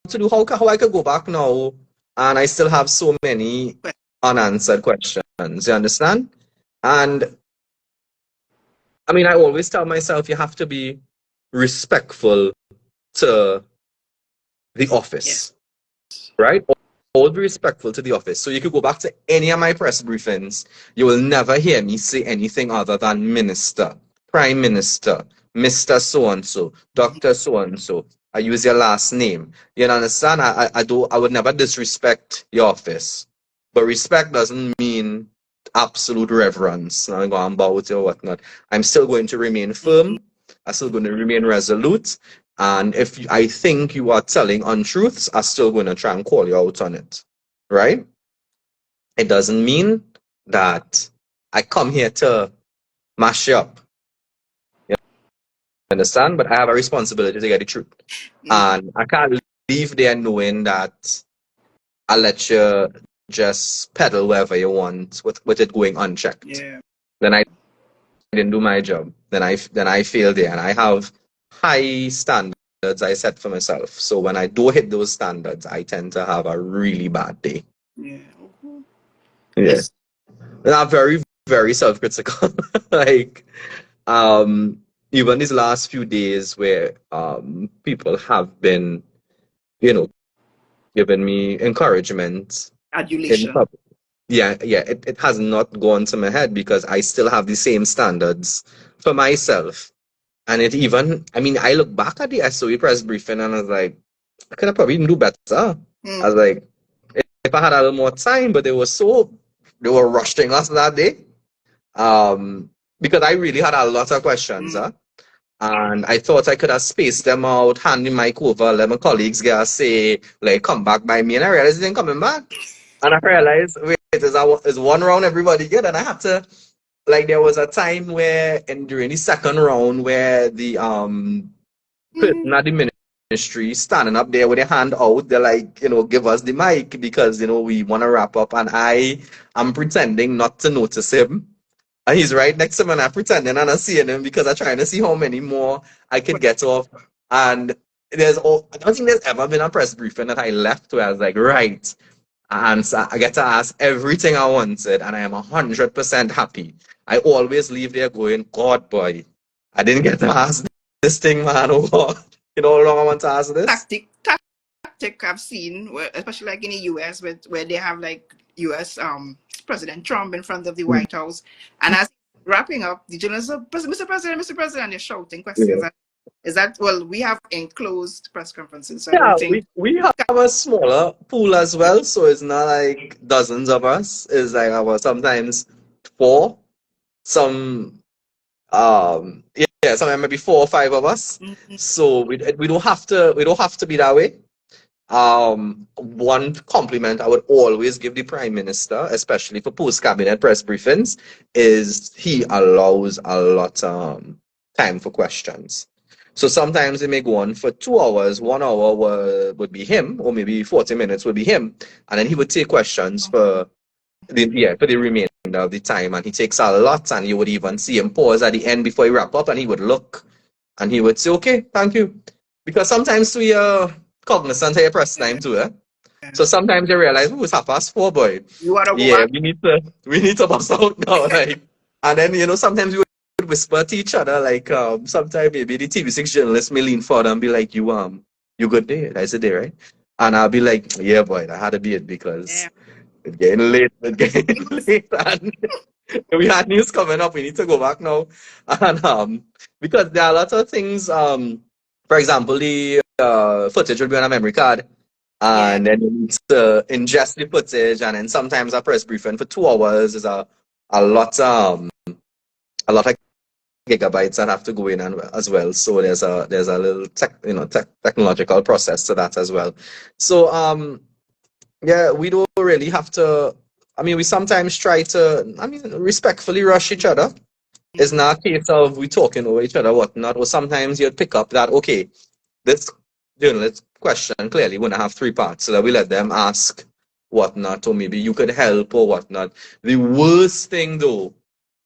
to do. How I could go back now and I still have so many unanswered questions, you understand? And I mean, I always tell myself you have to be respectful to the office, right? Always be respectful to the office. So you could go back to any of my press briefings, you will never hear me say anything other than minister, prime minister, Mr. So-and-so, Dr. So-and-so. I use your last name. You understand? I would never disrespect your office. But respect doesn't mean absolute reverence. I'm going to bow to or whatnot. I'm still going to remain firm. I'm still going to remain resolute. And if I think you are telling untruths, I'm still going to try and call you out on it. Right? It doesn't mean that I come here to mash you up. You understand? But I have a responsibility to get the truth. And I can't leave there knowing that I'll let you just peddle wherever you want with it going unchecked. Then I didn't do my job. Then I failed there. And I have high standards I set for myself. So when I do hit those standards, I tend to have a really bad day. Yeah. And I'm very very self-critical. Like, even these last few days where people have been, you know, giving me encouragement in Adulation. public. Yeah, it has not gone to my head because I still have the same standards for myself. And it even, I mean, I look back at the SOE press briefing and I was like, I could have probably even do better. I was like, if I had a little more time, but they were rushing us that day. Because I really had a lot of questions, Mm. and I thought I could have spaced them out, hand the mic over, let my colleagues get a say, like, come back by me, and I realized they didn't coming back. And I realized, wait, is one round everybody good? And I had to, like, there was a time where, and during the second round, where the person at the ministry standing up there with their hand out, they're like, give us the mic because, we want to wrap up. And I am pretending not to notice him. And he's right next to me, and I'm pretending I'm not seeing him because I'm trying to see how many more I could get off. And I don't think there's ever been a press briefing that I left where I was like, right. And so I get to ask everything I wanted, and I am 100% happy. I always leave there going, God, boy, I didn't get to ask this thing, man. Oh, God. You know how long I want to ask this? Tactic I've seen, especially like in the US, where they have like US President Trump in front of the White House, and as wrapping up, the journalists are, Mr. President, Mr. President, and they're shouting questions. Yeah. Is that, well, we have enclosed press conferences, so I don't Yeah, think. we have a smaller pool as well, so it's not like dozens of us. It's like about sometimes four, some sometimes maybe 4 or 5 of us. Mhm. So we don't have to be that way. One compliment I would always give the Prime Minister, especially for post-cabinet press briefings, is he allows a lot time for questions. So sometimes they may go on for 2 hours, 1 hour would be him, or maybe 40 minutes would be him, and then he would take questions for the remainder of the time, and he takes a lot, and you would even see him pause at the end before he wrap up, and he would look, and he would say, "Okay, thank you," because sometimes we are cognizant of your press time too, eh? So sometimes you realize, oh, it's 4:30, boy. You want to go Yeah, back? we need to bust out now, like, and then sometimes we would whisper to each other, like sometimes maybe the TV6 journalist may lean forward and be like, you good there? I said there, right? And I'll be like, yeah, boy, that had to be it because Yeah. it's getting late, it's getting late, and we had news coming up. We need to go back now, and because there are lots of things. For example, the footage will be on a memory card, Yeah. and then you need to ingest the footage, and then sometimes a press briefing for 2 hours is a lot a lot of gigabytes that have to go in and, as well. So there's a little technological process to that as well. So yeah, we don't really have to. I mean, we sometimes try to, I mean, respectfully rush each other. It's Mhm. not a case of we talking over each other, whatnot. Or sometimes you'd pick up that, okay, this journalist question clearly want to have 3 parts, so that we let them ask whatnot, or maybe you could help or whatnot. The worst thing, though,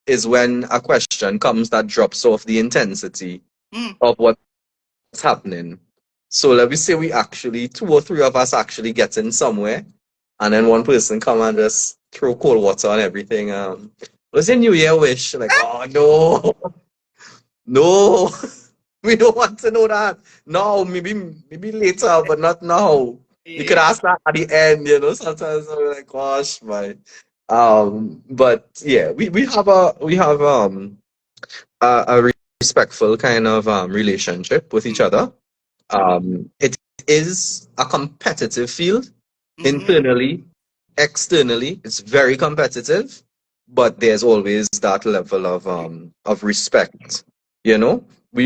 is when a question comes that drops off the intensity Mm. of what's happening. So let me say we actually, 2 or 3 of us actually get in somewhere, and then one person come and just throw cold water on everything. What's your New Year wish? Like, oh no, no, we don't want to know that. No, maybe later, but not now. You could Yeah. ask that at the end, Sometimes I'm like, gosh, my. But yeah, we have a respectful kind of relationship with each other. It is a competitive field Mm-hmm. internally, externally. It's very competitive, but there's always that level of respect. We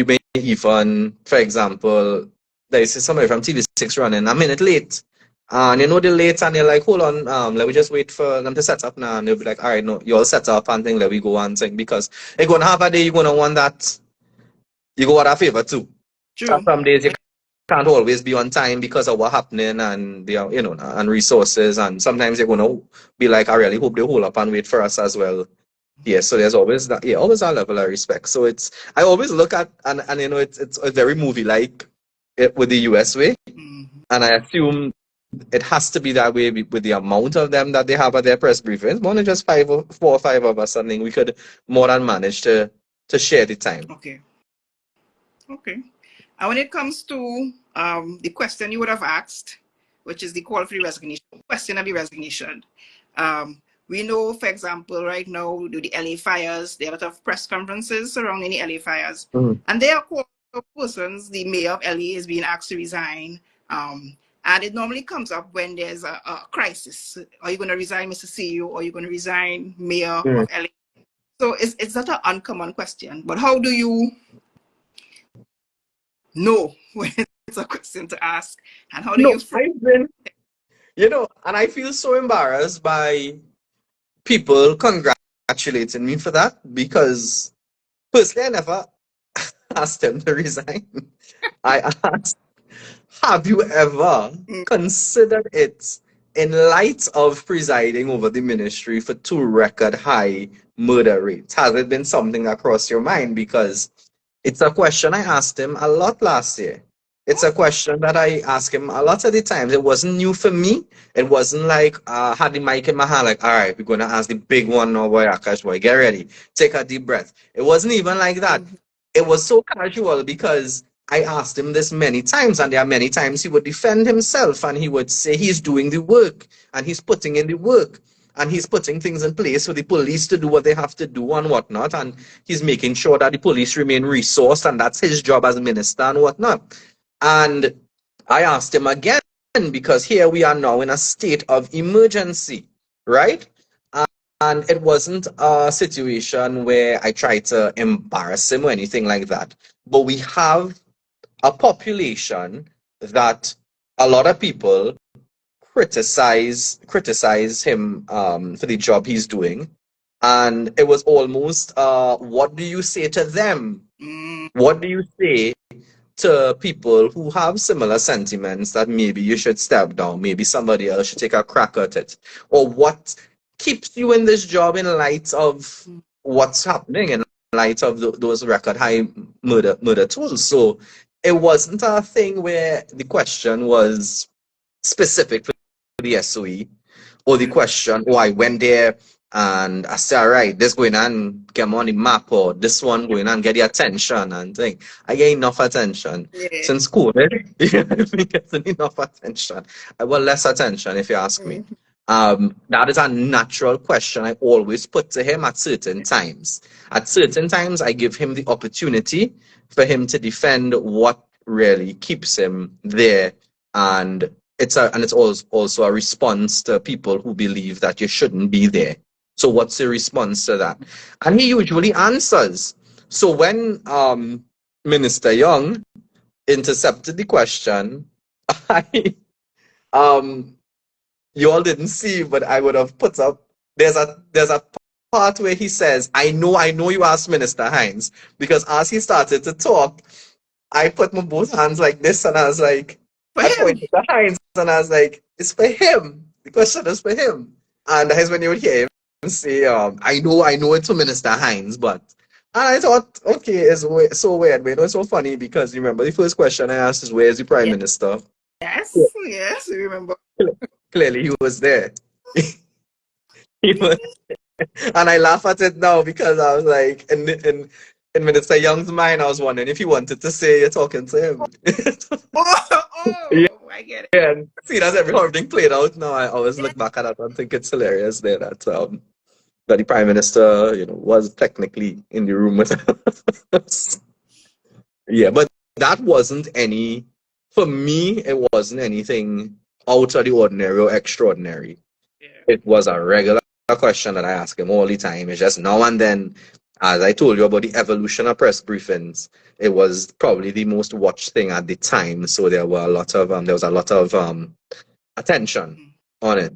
may even, for example, there is somebody from TV6 running a minute late. And they're late and they're like, hold on, let me just wait for them to set up now. And they'll be like, all right, no, you all set up and thing, let me go and thing. Because you're gonna have a day you're gonna want that you go out of favor too. And True. some days you can't always be on time because of what happening and and resources, and sometimes you're gonna be like, I really hope they hold up and wait for us as well. Yeah, so there's always that, yeah, always a level of respect. So I always look at, and it's a very movie like with the US way, Mm-hmm. and I assume it has to be that way with the amount of them that they have at their press briefings. More than just four or five of us, I think we could more than manage to share the time. Okay. Okay. And when it comes to the question you would have asked, which is the call for the resignation, question of the resignation, we know, for example, right now, the LA fires, there are a lot of press conferences surrounding the LA fires. Mm. And there are persons, the mayor of LA is being asked to resign. And it normally comes up when there's a crisis. Are you going to resign, Mr. CEO? Or are you going to resign, mayor Mm. of LA? So it's not an uncommon question. But how do you know when it's a question to ask? And how do No, you frame I've been, and I feel so embarrassed by people congratulating me for that because personally, I never asked them to resign. I asked, have you ever it? considered it in light of presiding over the ministry for two record high murder rates? Has it been something across your mind? Because it's a question I asked him a lot last year. It's a question that I asked him a lot of the times. It wasn't new for me. It wasn't like had the mic in my hand, like, all right, we're gonna ask the big one now, boy, Akash, boy, get ready, take a deep breath. It wasn't even like that. Mhm. It was so casual because I asked him this many times, and there are many times he would defend himself and he would say he's doing the work and he's putting in the work and he's putting things in place for the police to do what they have to do and whatnot. And he's making sure that the police remain resourced, and that's his job as minister and whatnot. And I asked him again because here we are now in a state of emergency, right? And it wasn't a situation where I tried to embarrass him or anything like that. But we have a population that a lot of people criticize him for the job he's doing, and it was almost what do you say to them? Mm, What do you say to people who have similar sentiments that maybe you should step down, maybe somebody else should take a crack at it? Or what keeps you in this job in light of mm, what's happening, in light of those record high murder tolls? So it wasn't a thing where the question was specific for the SOE, or the question, oh, I went there and I said, all right, this going on get me on the map, or this one going on get the attention and thing. I get enough attention yeah. since school. Eh? I've been getting enough attention. I want less attention if you ask me. Mm, That is a natural question I always put to him at certain times. At certain times, I give him the opportunity for him to defend what really keeps him there, and it's also a response to people who believe that you shouldn't be there. So what's the response to that? And he usually answers. So when Minister Young intercepted the question, I um you all didn't see, but I would have put up. There's a part where he says, I know you asked Minister Hines," because as he started to talk, I put my both hands like this, and I was like, for I him. pointed to Hines, and I was like, it's for him. The question is for him. And that is when you would hear him say, I know it's for Minister Hines, but. And I thought, okay, so weird, but it was so funny because remember the first question I asked is, where's the Prime Minister? Yes, yes, we remember. Clearly, he was there. He was, and I laugh at it now because I was like, in Minister Young's mind, I was wondering if he wanted to say you're talking to him. Oh, Yeah, oh, I get it. and see that's everything played out now. I always look back at that and think it's hilarious there that the Prime Minister, was technically in the room with us. Yeah, but that wasn't any for me, it wasn't anything out of the ordinary or extraordinary. Yeah. It was a regular question that I ask him all the time. It's just now and then, as I told you about the evolution of press briefings, it was probably the most watched thing at the time. So there was a lot of attention Mhm. on it.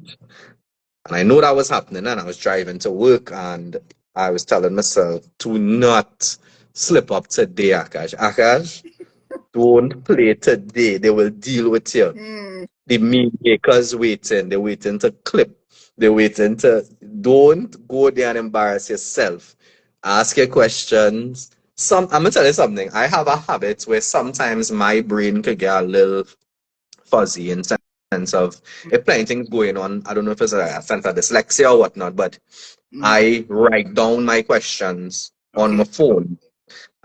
And I know that was happening, and I was driving to work, and I was telling myself to not slip up today, Akash. Akash, don't play today. They will deal with you. Mm. The meme makers waiting. They're waiting to clip. They're waiting to. Don't go there and embarrass yourself. Ask your questions. I'm gonna tell you something. I have a habit where sometimes my brain could get a little fuzzy in of if plenty things going on. I don't know if it's a sense of dyslexia or whatnot, but I write down my questions on my Okay. phone,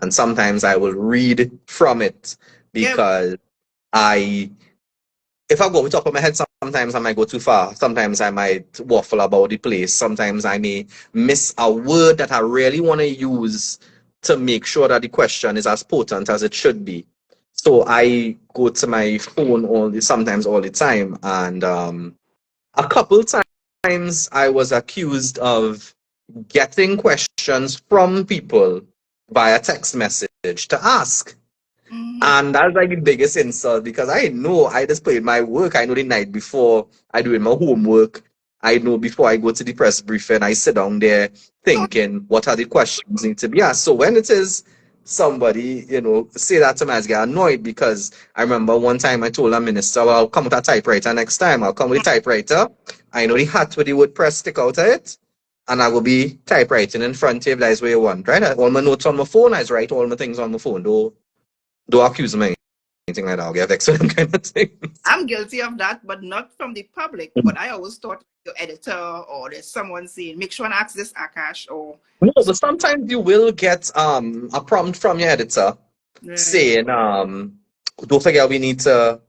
and sometimes I will read from it Yeah. because I if I go with top of my head, sometimes I might go too far. Sometimes I might waffle about the place. Sometimes I may miss a word that I really want to use to make sure that the question is as potent as it should be. So I go to my phone sometimes all the time, and a couple times I was accused of getting questions from people via text message to ask. Mm-hmm. And that's like the biggest insult because I know I just put in my work. I know the night before I do my homework. I know before I go to the press briefing, I sit down there thinking what are the questions need to be asked. So when it is somebody, say that to me, I get annoyed because I remember one time I told a minister, well, I'll come with a typewriter next time. I'll come with a typewriter. I know the hat with the word press stick out of it. And I will be typewriting in front of you if that is where you want, right? All my notes on my phone, I write all my things on my phone, though. Don't accuse me anything like that. I'll get vexed with them kind of things. I'm guilty of that, but not from the public. But I always thought your editor or there's someone saying, make sure and ask this Akash or No, so. but sometimes you will get a prompt from your editor Right. saying, don't forget we need to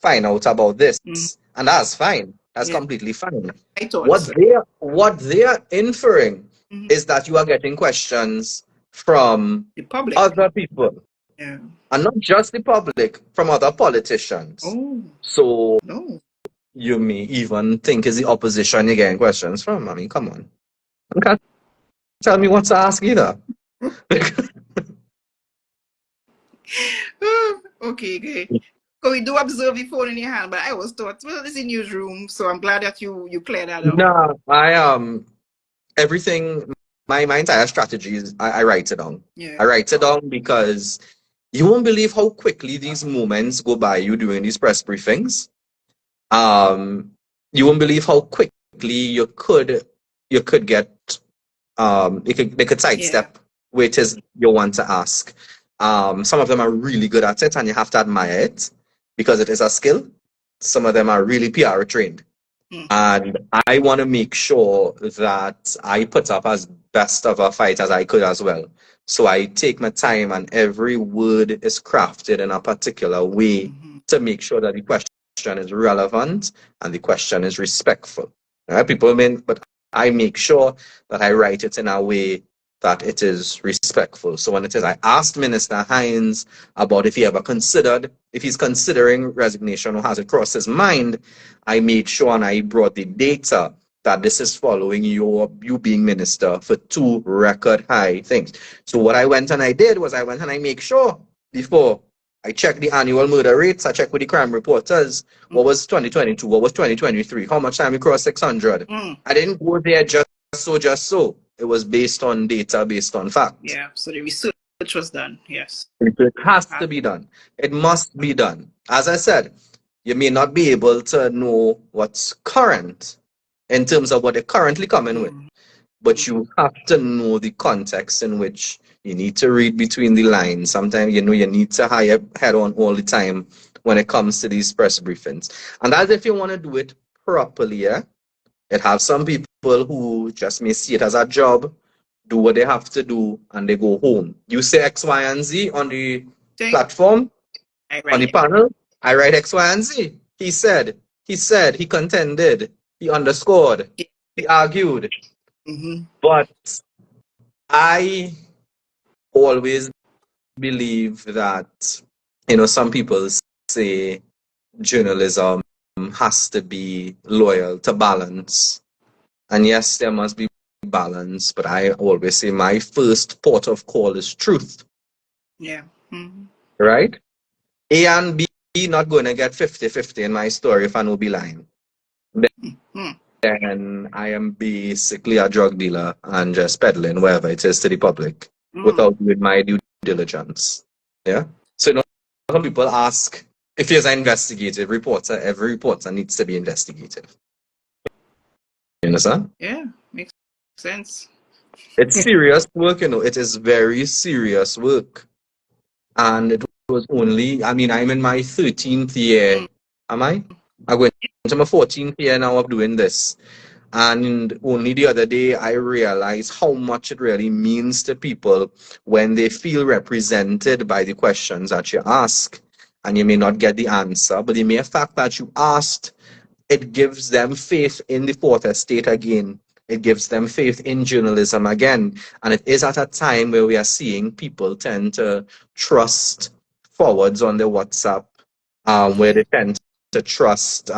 find out about this. Mm-hmm. And that's fine. That's Yeah, completely fine. I thought What so. they're inferring Mm-hmm. is that you are getting questions from The public. other people. Yeah. And not just the public, from other politicians. Oh, So no. you may even think is the opposition you're getting questions from. I mean, come on. You can't tell me what to ask either. Okay, okay. So we do observe the phone in your hand, but I always thought, well, it's a newsroom, so I'm glad that you clear that up. No, everything my entire strategy is I write it down. Yeah. I write it down because you won't believe how quickly these moments go by you doing these press briefings. Um you won't believe how quickly you could get they could Yeah. sidestep where it is you want to ask. Some of them are really good at it and you have to admire it because it is a skill. Some of them are really PR trained. Mm. And I want to make sure that I put up as best of a fight as I could as well. So I take my time and every word is crafted in a particular way Mm-hmm. to make sure that the question is relevant and the question is respectful. All right, people mean, but I make sure that I write it in a way that it is respectful. So when it is, I asked Minister Hines about if he's considering resignation or has it crossed his mind, I made sure and I brought the data that this is following you being minister for two record high things. So what I went and I did was I went and I make sure before I checked the annual murder rates, I checked with the crime reporters, what was 2022, what was 2023, how much time we crossed 600. Mm. I didn't go there just so. It was based on data, based on facts. Yeah. So the research was done. Yes. It has to be done. It must be done. As I said, you may not be able to know what's current in terms of what they're currently coming with, Mm. but you have to know the context in which you need to read between the lines. Sometimes you need to hire head on all the time when it comes to these press briefings. And that's if you want to do it properly, yeah. It has some people who just may see it as a job, do what they have to do, and they go home. You say X, Y, and Z on the Thing. platform, I on the write it. panel, I write X, Y, and Z. He contended, he underscored, he argued. Mm-hmm. But I always believe that, some people say journalism has to be loyal to balance. And yes, there must be balance, but I always say my first port of call is truth, Yeah. Mm-hmm. right? A and B not going to get 50-50 in my story if I know be lying. Mm-hmm. Then I am basically a drug dealer and just peddling wherever it is to the public Mm. without doing my due diligence. Yeah. So some people ask if there's an investigative reporter, every reporter needs to be investigative. You understand? Yeah. Makes sense. It's serious work, it is very serious work. And it was only, I'm in my 13th year. Mm. Am I? I'm going into my 14th year now of doing this. And only the other day, I realized how much it really means to people when they feel represented by the questions that you ask. And you may not get the answer, but the mere fact that you asked, it gives them faith in the fourth estate again. It gives them faith in journalism again. And it is at a time where we are seeing people tend to trust forwards on their WhatsApp, where Yeah. they tend to trust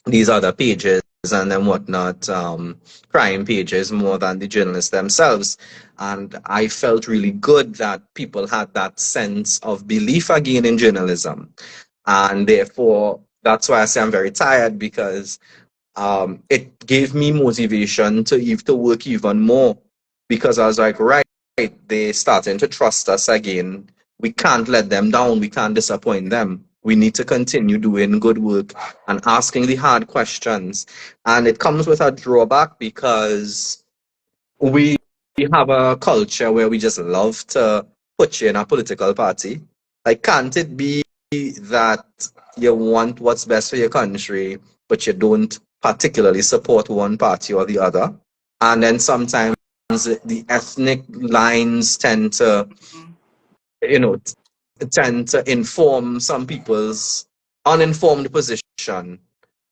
these other pages and then whatnot, crime pages more than the journalists themselves. And I felt really good that people had that sense of belief again in journalism. And therefore, that's why I say I'm very tired, because it gave me motivation to work even more, because I was like, right, they starting to trust us again. We can't let them down. We can't disappoint them. We need to continue doing good work and asking the hard questions. And it comes with a drawback, because we have a culture where we just love to put you in a political party. Like, can't it be that you want what's best for your country, but you don't particularly support one party or the other? And then sometimes the ethnic lines tend to, Mm. you know, tend to inform some people's uninformed position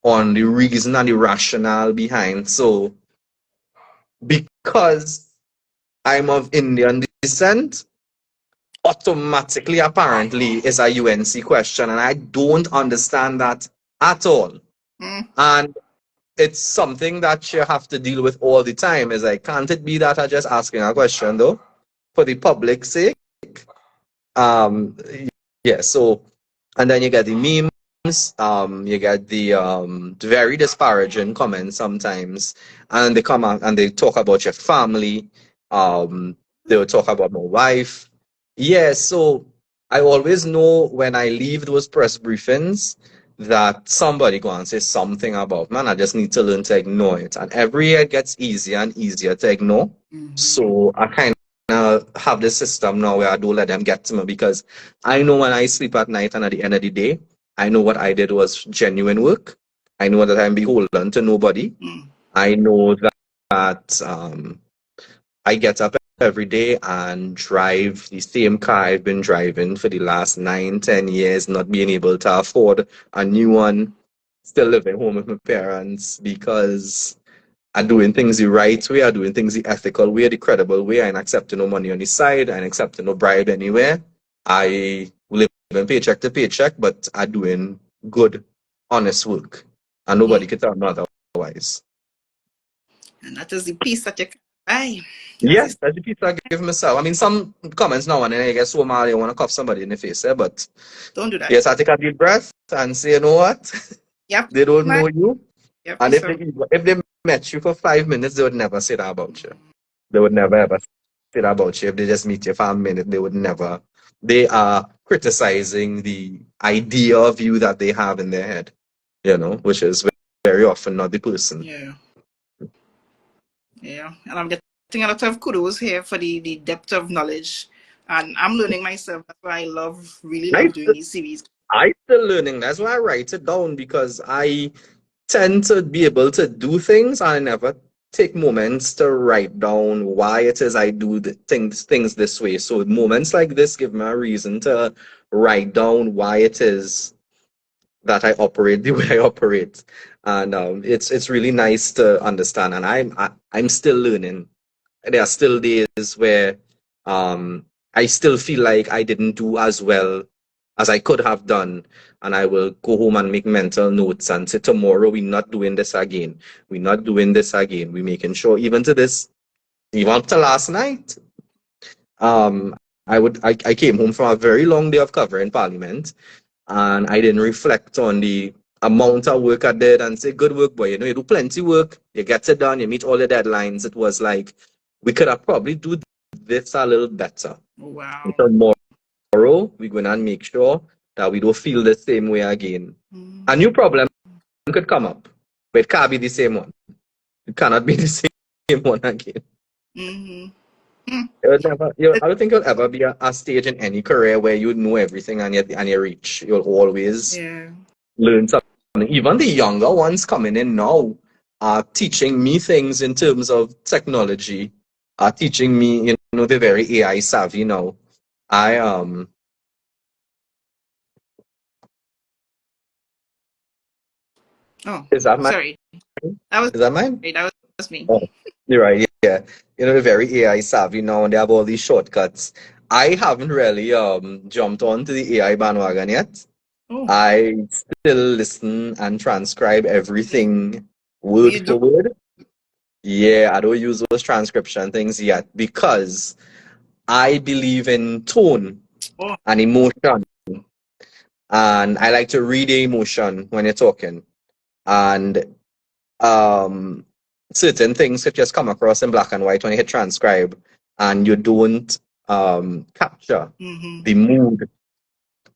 on the reason and the rationale behind. So, because I'm of Indian descent, automatically, apparently, is a UNC question. And I don't understand that at all. Mm. And it's something that you have to deal with all the time. Is like, can't it be that I'm just asking a question, though, for the public's sake? Um, yeah, so, and then you get the memes, you get the very disparaging comments sometimes, and they come out and they talk about your family, they'll talk about my wife. Yeah, so I always know when I leave those press briefings that somebody go and say something about, man, I just need to learn to ignore it. And every year it gets easier and easier to ignore. Mm-hmm. So I kind have this system now where I don't let them get to me, because I know when I sleep at night and at the end of the day, I know what I did was genuine work. I know that I'm beholden to nobody. Mm. I know that I get up every day and drive the same car I've been driving for the last 9, 10 years, not being able to afford a new one, still living home with my parents, because are doing things the right way, are doing things the ethical way, the credible way, and accepting no money on the side, and accepting no bribe anywhere. I live in paycheck to paycheck, but are doing good, honest work. And Mm. nobody can tell me otherwise. And that is the peace that you can buy. As Yeah, is, that's the piece I give myself. I mean, some comments now and then I get so mad I want to cuff somebody in the face, but don't do that. yes, I take a deep breath and say, you know what? You have to They don't man. know you. You have to And serve. if they met you for 5 minutes, they would never say that about you. They would never ever say that about you. If they just meet you for a minute, they would never. They are criticizing the idea of you that they have in their head, which is very often not the person. Yeah. Yeah. And I'm getting a lot of kudos here for the depth of knowledge. And I'm learning myself. That's why I really I love doing these series. I still learning. That's why I write it down, because I tend to be able to do things. I never take moments to write down why it is I do the things this way. So moments like this give me a reason to write down why it is that I operate the way I operate. And it's really nice to understand. And I'm still learning. There are still days where I still feel like I didn't do as well as I could have done. And I will go home and make mental notes and say, tomorrow we're not doing this again. We're not doing this again. We're making sure, even to this, even up to last night, um, I came home from a very long day of covering Parliament, and I didn't reflect on the amount of work I did and say, good work, boy. You do plenty work, you get it done, you meet all the deadlines. It was like, we could have probably do this a little better. Wow. Tomorrow, we're going to make sure that we don't feel the same way again. A Mm. new problem could come up, but it can't be the same one. It cannot be the same one again. Mm-hmm. Mm. It would never, I don't think you'll ever be a stage in any career where you know everything and you reach. You'll always Yeah. learn something even the younger ones coming in now are teaching me things in terms of technology, are teaching me, they're very AI savvy now. I Oh, Is that mine? sorry. That was Is that mine? that was me. Oh, you're right. Yeah, they're very AI savvy now, and they have all these shortcuts. I haven't really jumped onto the AI bandwagon yet. Oh, I still listen and transcribe you, everything oh, word you do? for word. Yeah, I don't use those transcription things yet because I believe in tone Oh, and emotion, and I like to read the emotion when you're talking. And um, certain things could just come across in black and white when you hit transcribe, and you don't capture mm-hmm. the mood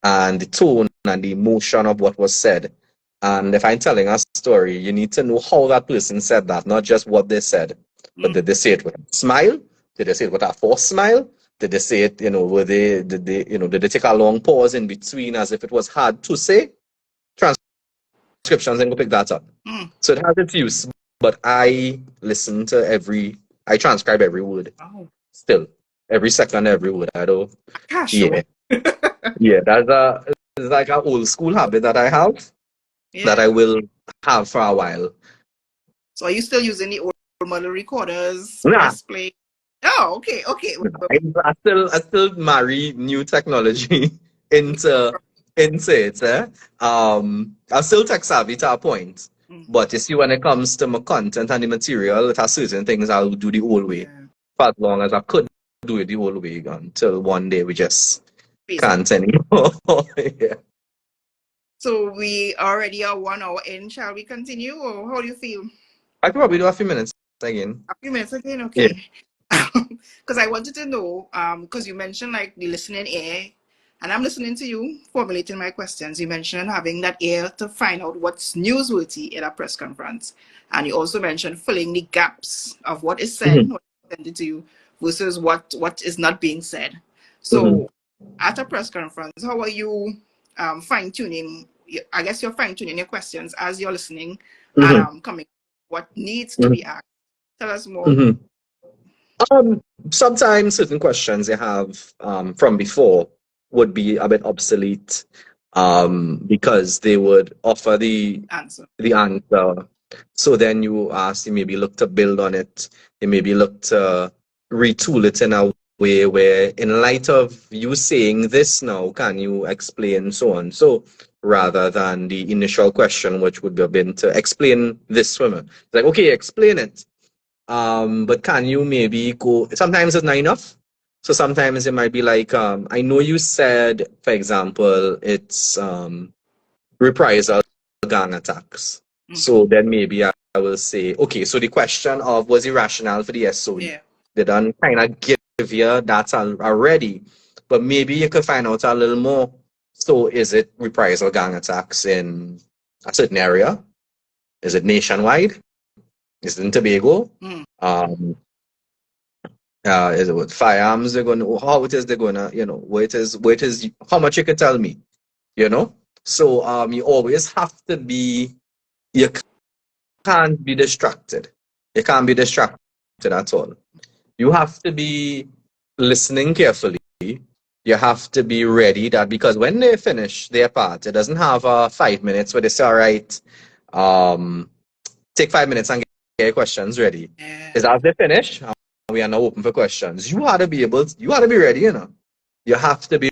and the tone and the emotion of what was said. And if I'm telling a story, you need to know how that person said that, not just what they said. But Mm. did they say it with a smile? Did they say it with a forced smile? Did they say it, did they take a long pause in between as if it was hard to say? Transcriptions and go pick that up. Mm. So it has its use, but I transcribe every word Oh, still, every second, every word. I don't, Akash, yeah, oh. yeah, it's like an old school habit that I have that Yeah. I will have for a while. So are you still using the old model recorders? Nah, Press play. Oh, okay, okay. nah. I still marry new technology into it. I'm still tech savvy to a point, Mm-hmm. but you see, when it comes to my content and the material, it has certain things I'll do the old way Yeah. for as long as I could do it the old way until one day we just Phase out. can't anymore. Yeah. So we already are 1 hour in. Shall we continue, or how do you feel? I could probably do a few minutes again. A few minutes again, Yeah. okay. Because I wanted to know, because you mentioned like the listening ear, and I'm listening to you formulating my questions. You mentioned having that ear to find out what's newsworthy in a press conference, and you also mentioned filling the gaps of what is said, Hmm. what is presented to you, versus what is not being said. Hmm. So, at a press conference, how are you fine tuning? I guess you're fine tuning your questions as you're listening, and Hmm. coming what needs to Hmm. be asked. Tell us more. Hmm. Um, Sometimes certain questions you have from before would be a bit obsolete because they would offer Answer. the answer. So then you maybe look to build on it. You maybe look to retool it in a way where, in light of you saying this now, can you explain so on? So rather than the initial question, which would have been to explain this swimmer, it's like, okay, explain it. But can you maybe go? Sometimes it's not enough. So sometimes it might be like, I know you said, for example, it's reprisal gang attacks. So Mm-hmm. then maybe I will say, okay, so the question of was it rational for the SOE? Yeah. They done kind of give you that already, but maybe you could find out a little more. So is it reprisal gang attacks in a certain area? Is it nationwide? Is it in Tobago? Mm. Um, is it with firearms? They're going to, how it is they're going to, where it is, how much you can tell me, you know? So you always have to be, you can't be distracted. You can't be distracted at all. You have to be listening carefully. You have to be ready that because when they finish their part, it doesn't have 5 minutes where they say, all right, um, take 5 minutes and get your questions ready. Yeah. Is as they finish, and we are now open for questions. You ought to be ready, You have to be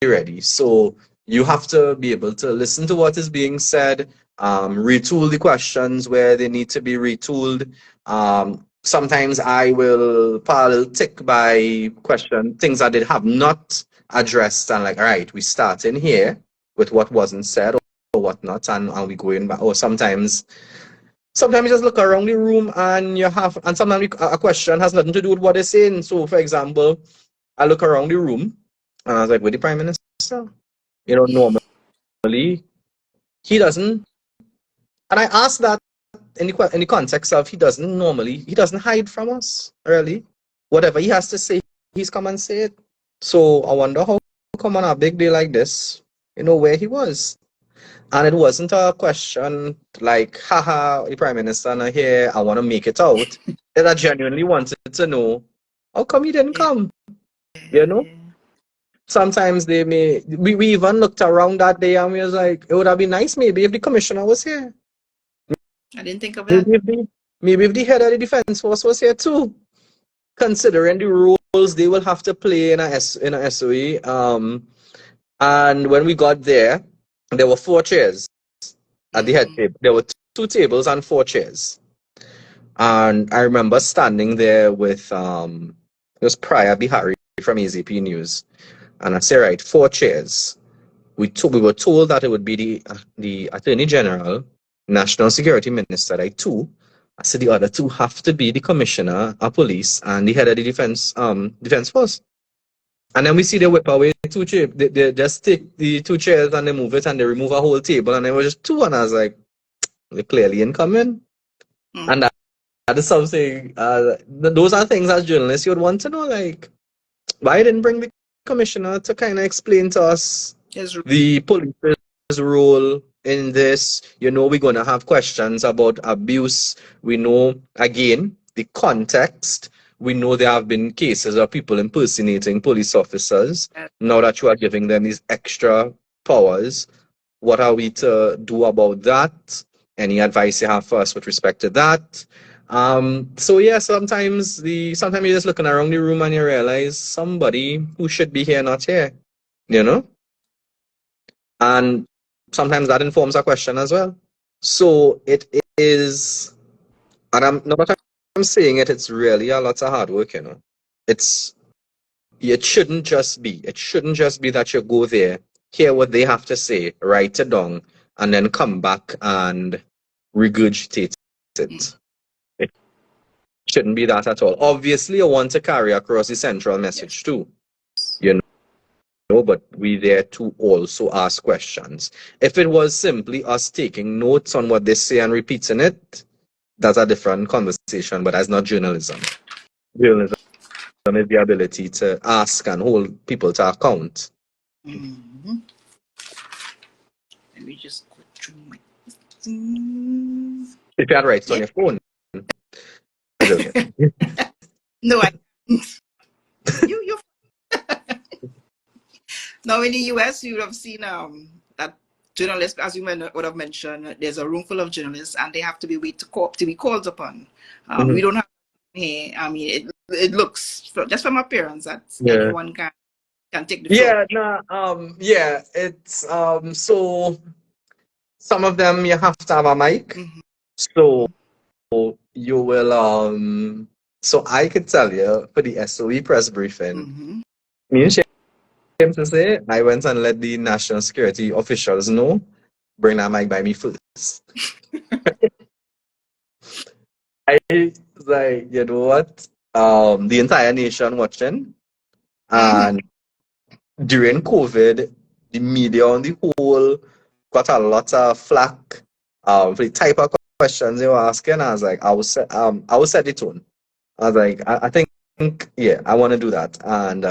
ready. So you have to be able to listen to what is being said, retool the questions where they need to be retooled. Sometimes I will pile tick by question things that they have not addressed and like, all right, we start in here with what wasn't said or whatnot, and we go in back. Or sometimes you just look around the room and sometimes a question has nothing to do with what they're saying. So, for example, I look around the room and I was like, with the Prime Minister? Normally he doesn't. And I asked that in the context of he doesn't hide from us, really. Whatever he has to say, he's come and say it. So I wonder how come on a big day like this, where he was. And it wasn't a question like, haha, the Prime Minister not here, I want to make it out. That I genuinely wanted to know, how come he didn't Yeah. come? You know? Sometimes we even looked around that day and we was like, it would have been nice maybe if the commissioner was here. I didn't think of that. Maybe if the head of the defense force was here too. Considering the roles they will have to play in a SOE. And when we got there were four chairs at the head table. There were two tables and four chairs. And I remember standing there with it was Priya Bihari from AZP News. And I said, right, four chairs. We were told that it would be the Attorney General, National Security Minister, like two. I said the other two have to be the Commissioner of Police and the head of the Defense Force. And then we see they whip away two chairs. They just take the two chairs and they move it and they remove a whole table and there was just two and I was like, they're clearly incoming. And that is something. Those are things as journalists you would want to know, like why didn't bring the commissioner to kind of explain to us the police's role in this. You know, we're going to have questions about abuse. We know, again, the context. We know there have been cases of people impersonating police officers. Now that you are giving them these extra powers, what are we to do about that? Any advice you have for us with respect to that? So yeah, sometimes you're just looking around the room and you realize somebody who should be here not here, you know? And sometimes that informs a question as well. So it is, and I'm saying it, it's really a lot of hard work, you know. It shouldn't just be that you go there, hear what they have to say, write it down, and then come back and regurgitate it. It shouldn't be that at all. Obviously, you want to carry across the central message too, you know, but we there to also ask questions. If it was simply us taking notes on what they say and repeating it, that's a different conversation, but that's not journalism. Journalism is the ability to ask and hold people to account. Let me just go through my. If you had write it on your phone, no, I. you. Now in the US, you would have seen that journalists, as you would have mentioned, there's a room full of journalists, and they have to be to be called upon. We don't have here. I mean, it looks just from appearance that anyone can take the floor. It's so some of them you have to have a mic. So you will so I could tell you for the SOE press briefing, me and Shame to say, I went and let the national security officials know, bring that mic by me first. I was like, you know what? The entire nation watching, and during COVID, the media on the whole got a lot of flack for the type of questions they were asking. I was like, I will set the tone. I was like, I think, yeah, I want to do that. And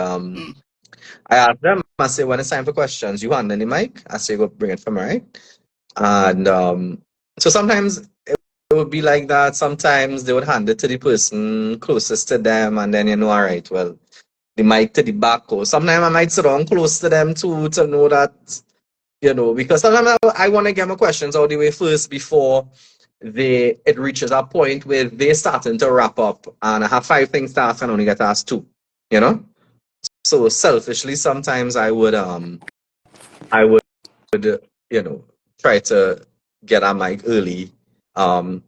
I asked them, I say, when it's time for questions, you hand in the mic. I say, go bring it from right. And so sometimes it would be like that. Sometimes they would hand it to the person closest to them, and then you know, all right, well, the mic to the back. Or sometimes I might sit down close to them too to know that, you know, because sometimes I want to get my questions out the way first before it reaches a point where they're starting to wrap up, and I have 5 things to ask and only get asked 2, you know. So selfishly, sometimes I would you know, try to get a mic early. Again,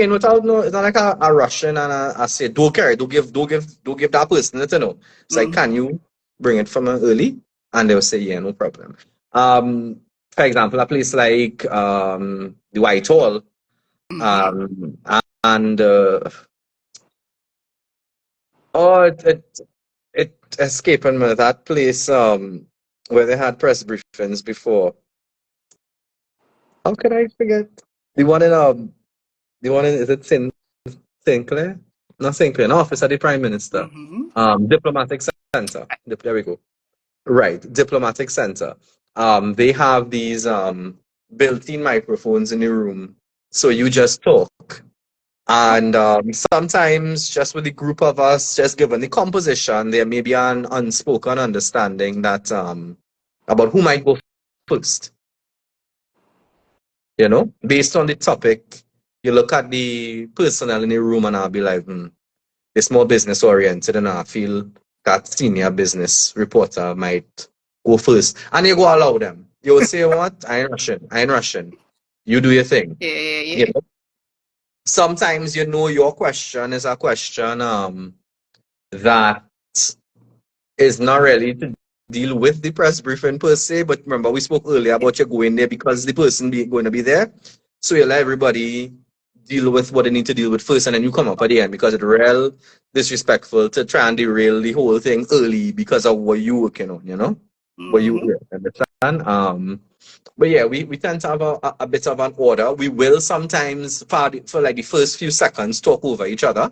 without no, it's not like a rushing and I say, don't carry, don't give that person it, you know. It's like, can you bring it from early? And they'll say, yeah, no problem. For example, a place like the Whitehall, and it escaping me that place where they had press briefings before. How could I forget? The one in is it Sinclair? Not Sinclair, an office of the Prime Minister. Diplomatic Center. There we go. Right, Diplomatic Center. They have these built-in microphones in the room, so you just talk. Oh, And sometimes, just with the group of us, just given the composition, there may be an unspoken understanding that about who might go first. You know, based on the topic, you look at the personnel in the room, and I'll be like, it's more business oriented, and I feel that senior business reporter might go first. And you go allow them. You will say, what? I ain't rushing. I ain't rushing. You do your thing. yeah, yeah, You yeah. know, sometimes your question is a question that is not really to deal with the press briefing per se, but remember we spoke earlier about you going there because the person going to be there. So you let everybody deal with what they need to deal with first, and then you come up at the end because it's real disrespectful to try and derail the whole thing early because of what you working on, What you Mm-hmm. understand? But yeah, we tend to have a bit of an order. We will sometimes for like the first few seconds talk over each other,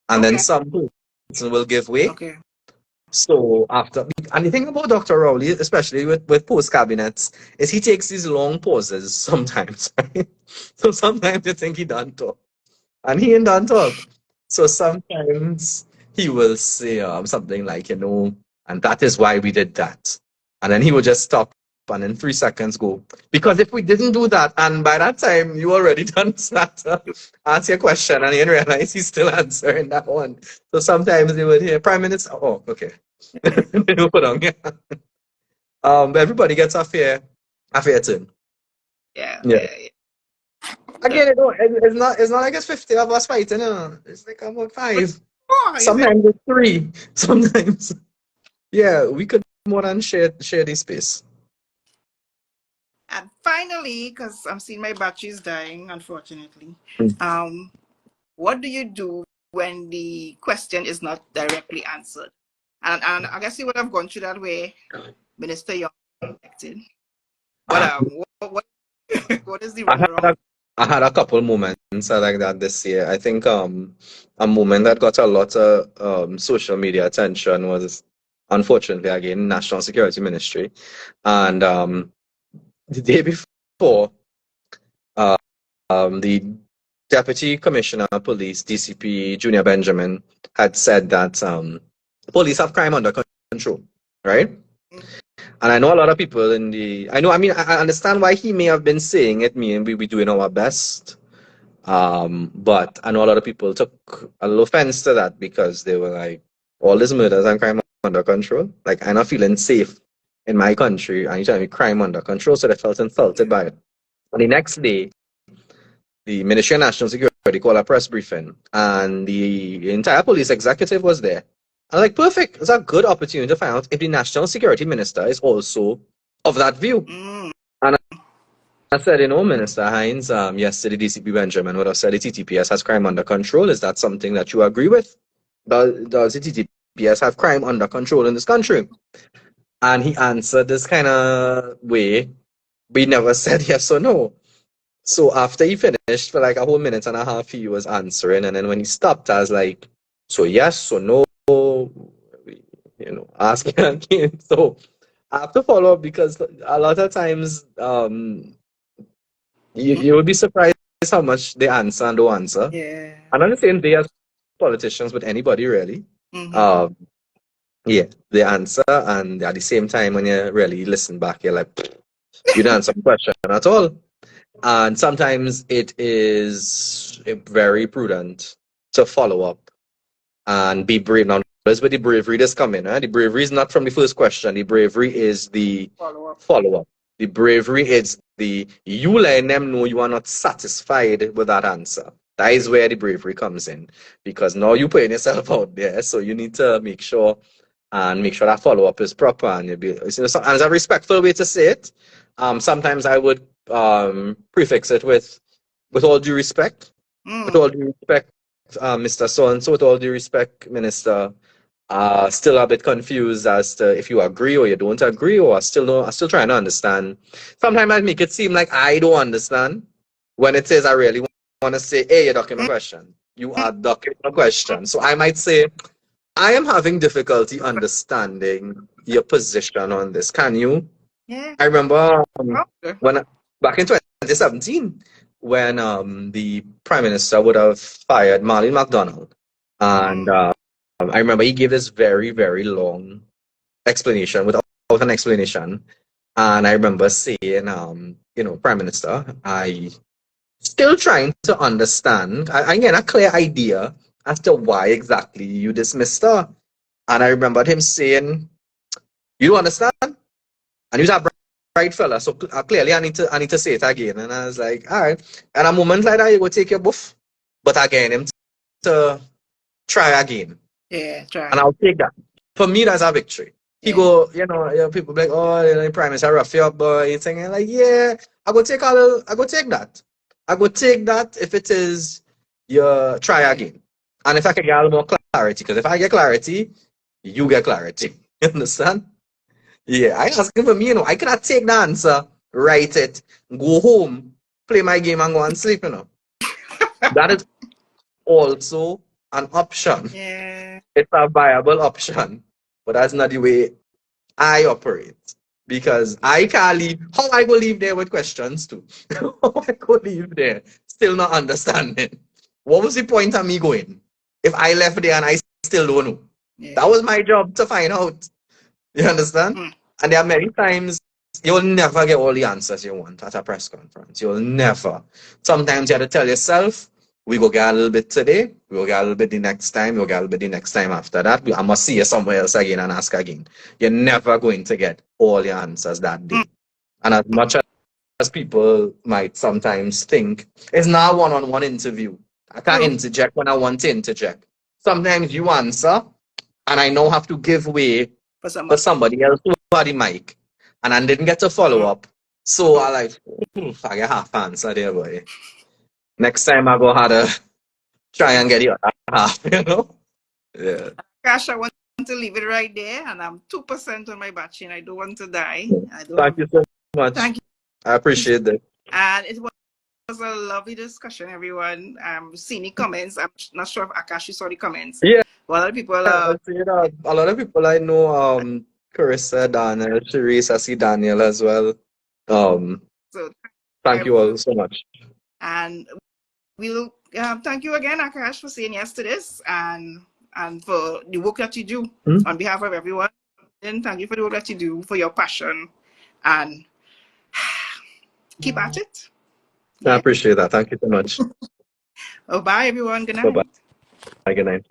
and then Okay, some person will give way. okay. So after, and the thing about Dr. Rowley, especially with post cabinets, is he takes these long pauses sometimes, right? So sometimes you think he done talk, and he ain't done talk. So sometimes he will say something like, and that is why we did that, and then he will just stop, and in 3 seconds go. Because if we didn't do that, and by that time you already done start to answer your question, and you didn't realize he's still answering that one. So sometimes they would hear Prime Minister. Oh, okay. They will put on. Yeah. But everybody gets a fair turn. Yeah, Yeah. yeah, yeah. The, Again, it's not like it's 50 of us fighting. It's like about five. oh, is it? Sometimes it's three. Sometimes, yeah, we could more than share this space. And finally, because I'm seeing my batteries dying, unfortunately. Mm. Um, what do you do when the question is not directly answered? And I guess you would have gone through that way, Minister Young elected. But what what is the I had runaround? I had a couple moments like that this year. I think a moment that got a lot of social media attention was, unfortunately, again, National Security Ministry, and the day before, uh, the Deputy Commissioner of Police, DCP Junior Benjamin, had said that police have crime under control, right? And I know a lot of people I mean, I understand why he may have been saying it, me and we doing our best. But I know a lot of people took a little offense to that because they were like, all these murders and crime under control. Like, I'm not feeling safe in my country, and you're telling me crime under control, so they felt insulted Yeah. by it. And the next day, the Ministry of National Security called a press briefing, and the entire police executive was there. I'm like, perfect. It's a good opportunity to find out if the National Security Minister is also of that view. Mm, And I said, Minister Hines, yesterday DCP Benjamin would have said the TTPS has crime under control. Is that something that you agree with? Does the TTPS have crime under control in this country? And he answered this kind of way, but he never said yes or no. So after he finished for like a whole minute and a half, he was answering, and then when he stopped, I was like, "So yes or no?" Asking again. So I have to follow up because a lot of times, you will be surprised how much they answer and don't answer. yeah. And on the same day as politicians, with anybody really, Mm-hmm. um, yeah, they answer, and at the same time, when you really listen back, you're like, you didn't answer the question at all. And sometimes it is very prudent to follow up and be brave. Now, that's where the bravery that's coming. Huh? The bravery is not from the first question. The bravery is the Follow up. follow up. The bravery is you letting them know you are not satisfied with that answer. That is where the bravery comes in, because now you're putting yourself out there. So you need to make sure that follow up is proper, and and it's a respectful way to say it. Sometimes I would prefix it with all due respect, with Mm, all due respect, Mr. So and so, with all due respect, Minister. Still a bit confused as to if you agree or you don't agree, or I still trying to understand. Sometimes I make it seem like I don't understand when it says I really want to say, hey, you're ducking my mm, question. You are ducking my question. So I might say, I am having difficulty understanding your position on this. Can you? yeah. I remember Okay. when back in 2017 when the Prime Minister would have fired Marlene McDonald. And I remember he gave this very, very long explanation without an explanation. And I remember saying, Prime Minister, I still trying to understand. I get a clear idea as to why exactly you dismissed her. And I remembered him saying, "You don't understand?" And he was a bright fella, so clearly I need to say it again. And I was like, all right. And a moment like that, you go take your buff. But again, him to try again. Yeah, And try. I'll take that. For me, that's a victory. He Yeah. go, people be like, oh, the Prime Minister rough you up, boy. He's saying like, yeah, I go take that. I go take that if it is you try Yeah. again. And if I can get a little more clarity, because if I get clarity, you get clarity. You understand? Yeah, I asking for me, I cannot take the answer, write it, go home, play my game and go and sleep. That is also an option. Yeah. It's a viable option, but that's not the way I operate. Because I can't leave. How I go leave there with questions too? How I go leave there still not understanding? What was the point of me going if I left there and I still don't know? That Yeah. was my job to find out. You understand? Mm. And there are many times you'll never get all the answers you want at a press conference. You'll never. Sometimes you have to tell yourself, we go get a little bit today, we will get a little bit the next time, we'll get a little bit the next time after that. I must see you somewhere else again and ask again. You're never going to get all your answers that Mm. day. And as much as people might sometimes think, it's not a one-on-one interview. I can't True. interject when I want to interject. Sometimes you answer, and I now have to give way For for somebody. somebody else who had the mic, and I didn't get to follow Mm. up. So I like, I get half answer there, boy. Next time I go how to try and get the other half. Yeah. Gosh, I want to leave it right there, and I'm 2% on my battery, and I don't want to die. I Thank don't. you so much. Thank I you. appreciate that. And it was a lovely discussion, everyone. Seeing the comments. I'm not sure if Akash saw the comments. Yeah, But a lot of people, I see that. A lot of people I know, Carissa, Daniel, Sharice, I see Daniel as well. Um, so Thank you all everyone, so much. and we'll thank you again, Akash, for saying yes to this, and for the work that you do Hmm? on behalf of everyone. And thank you for the work that you do, for your passion, and keep at it. I Yeah. appreciate that. Thank you so much. Oh, bye, everyone. Good Bye bye. night. Good night.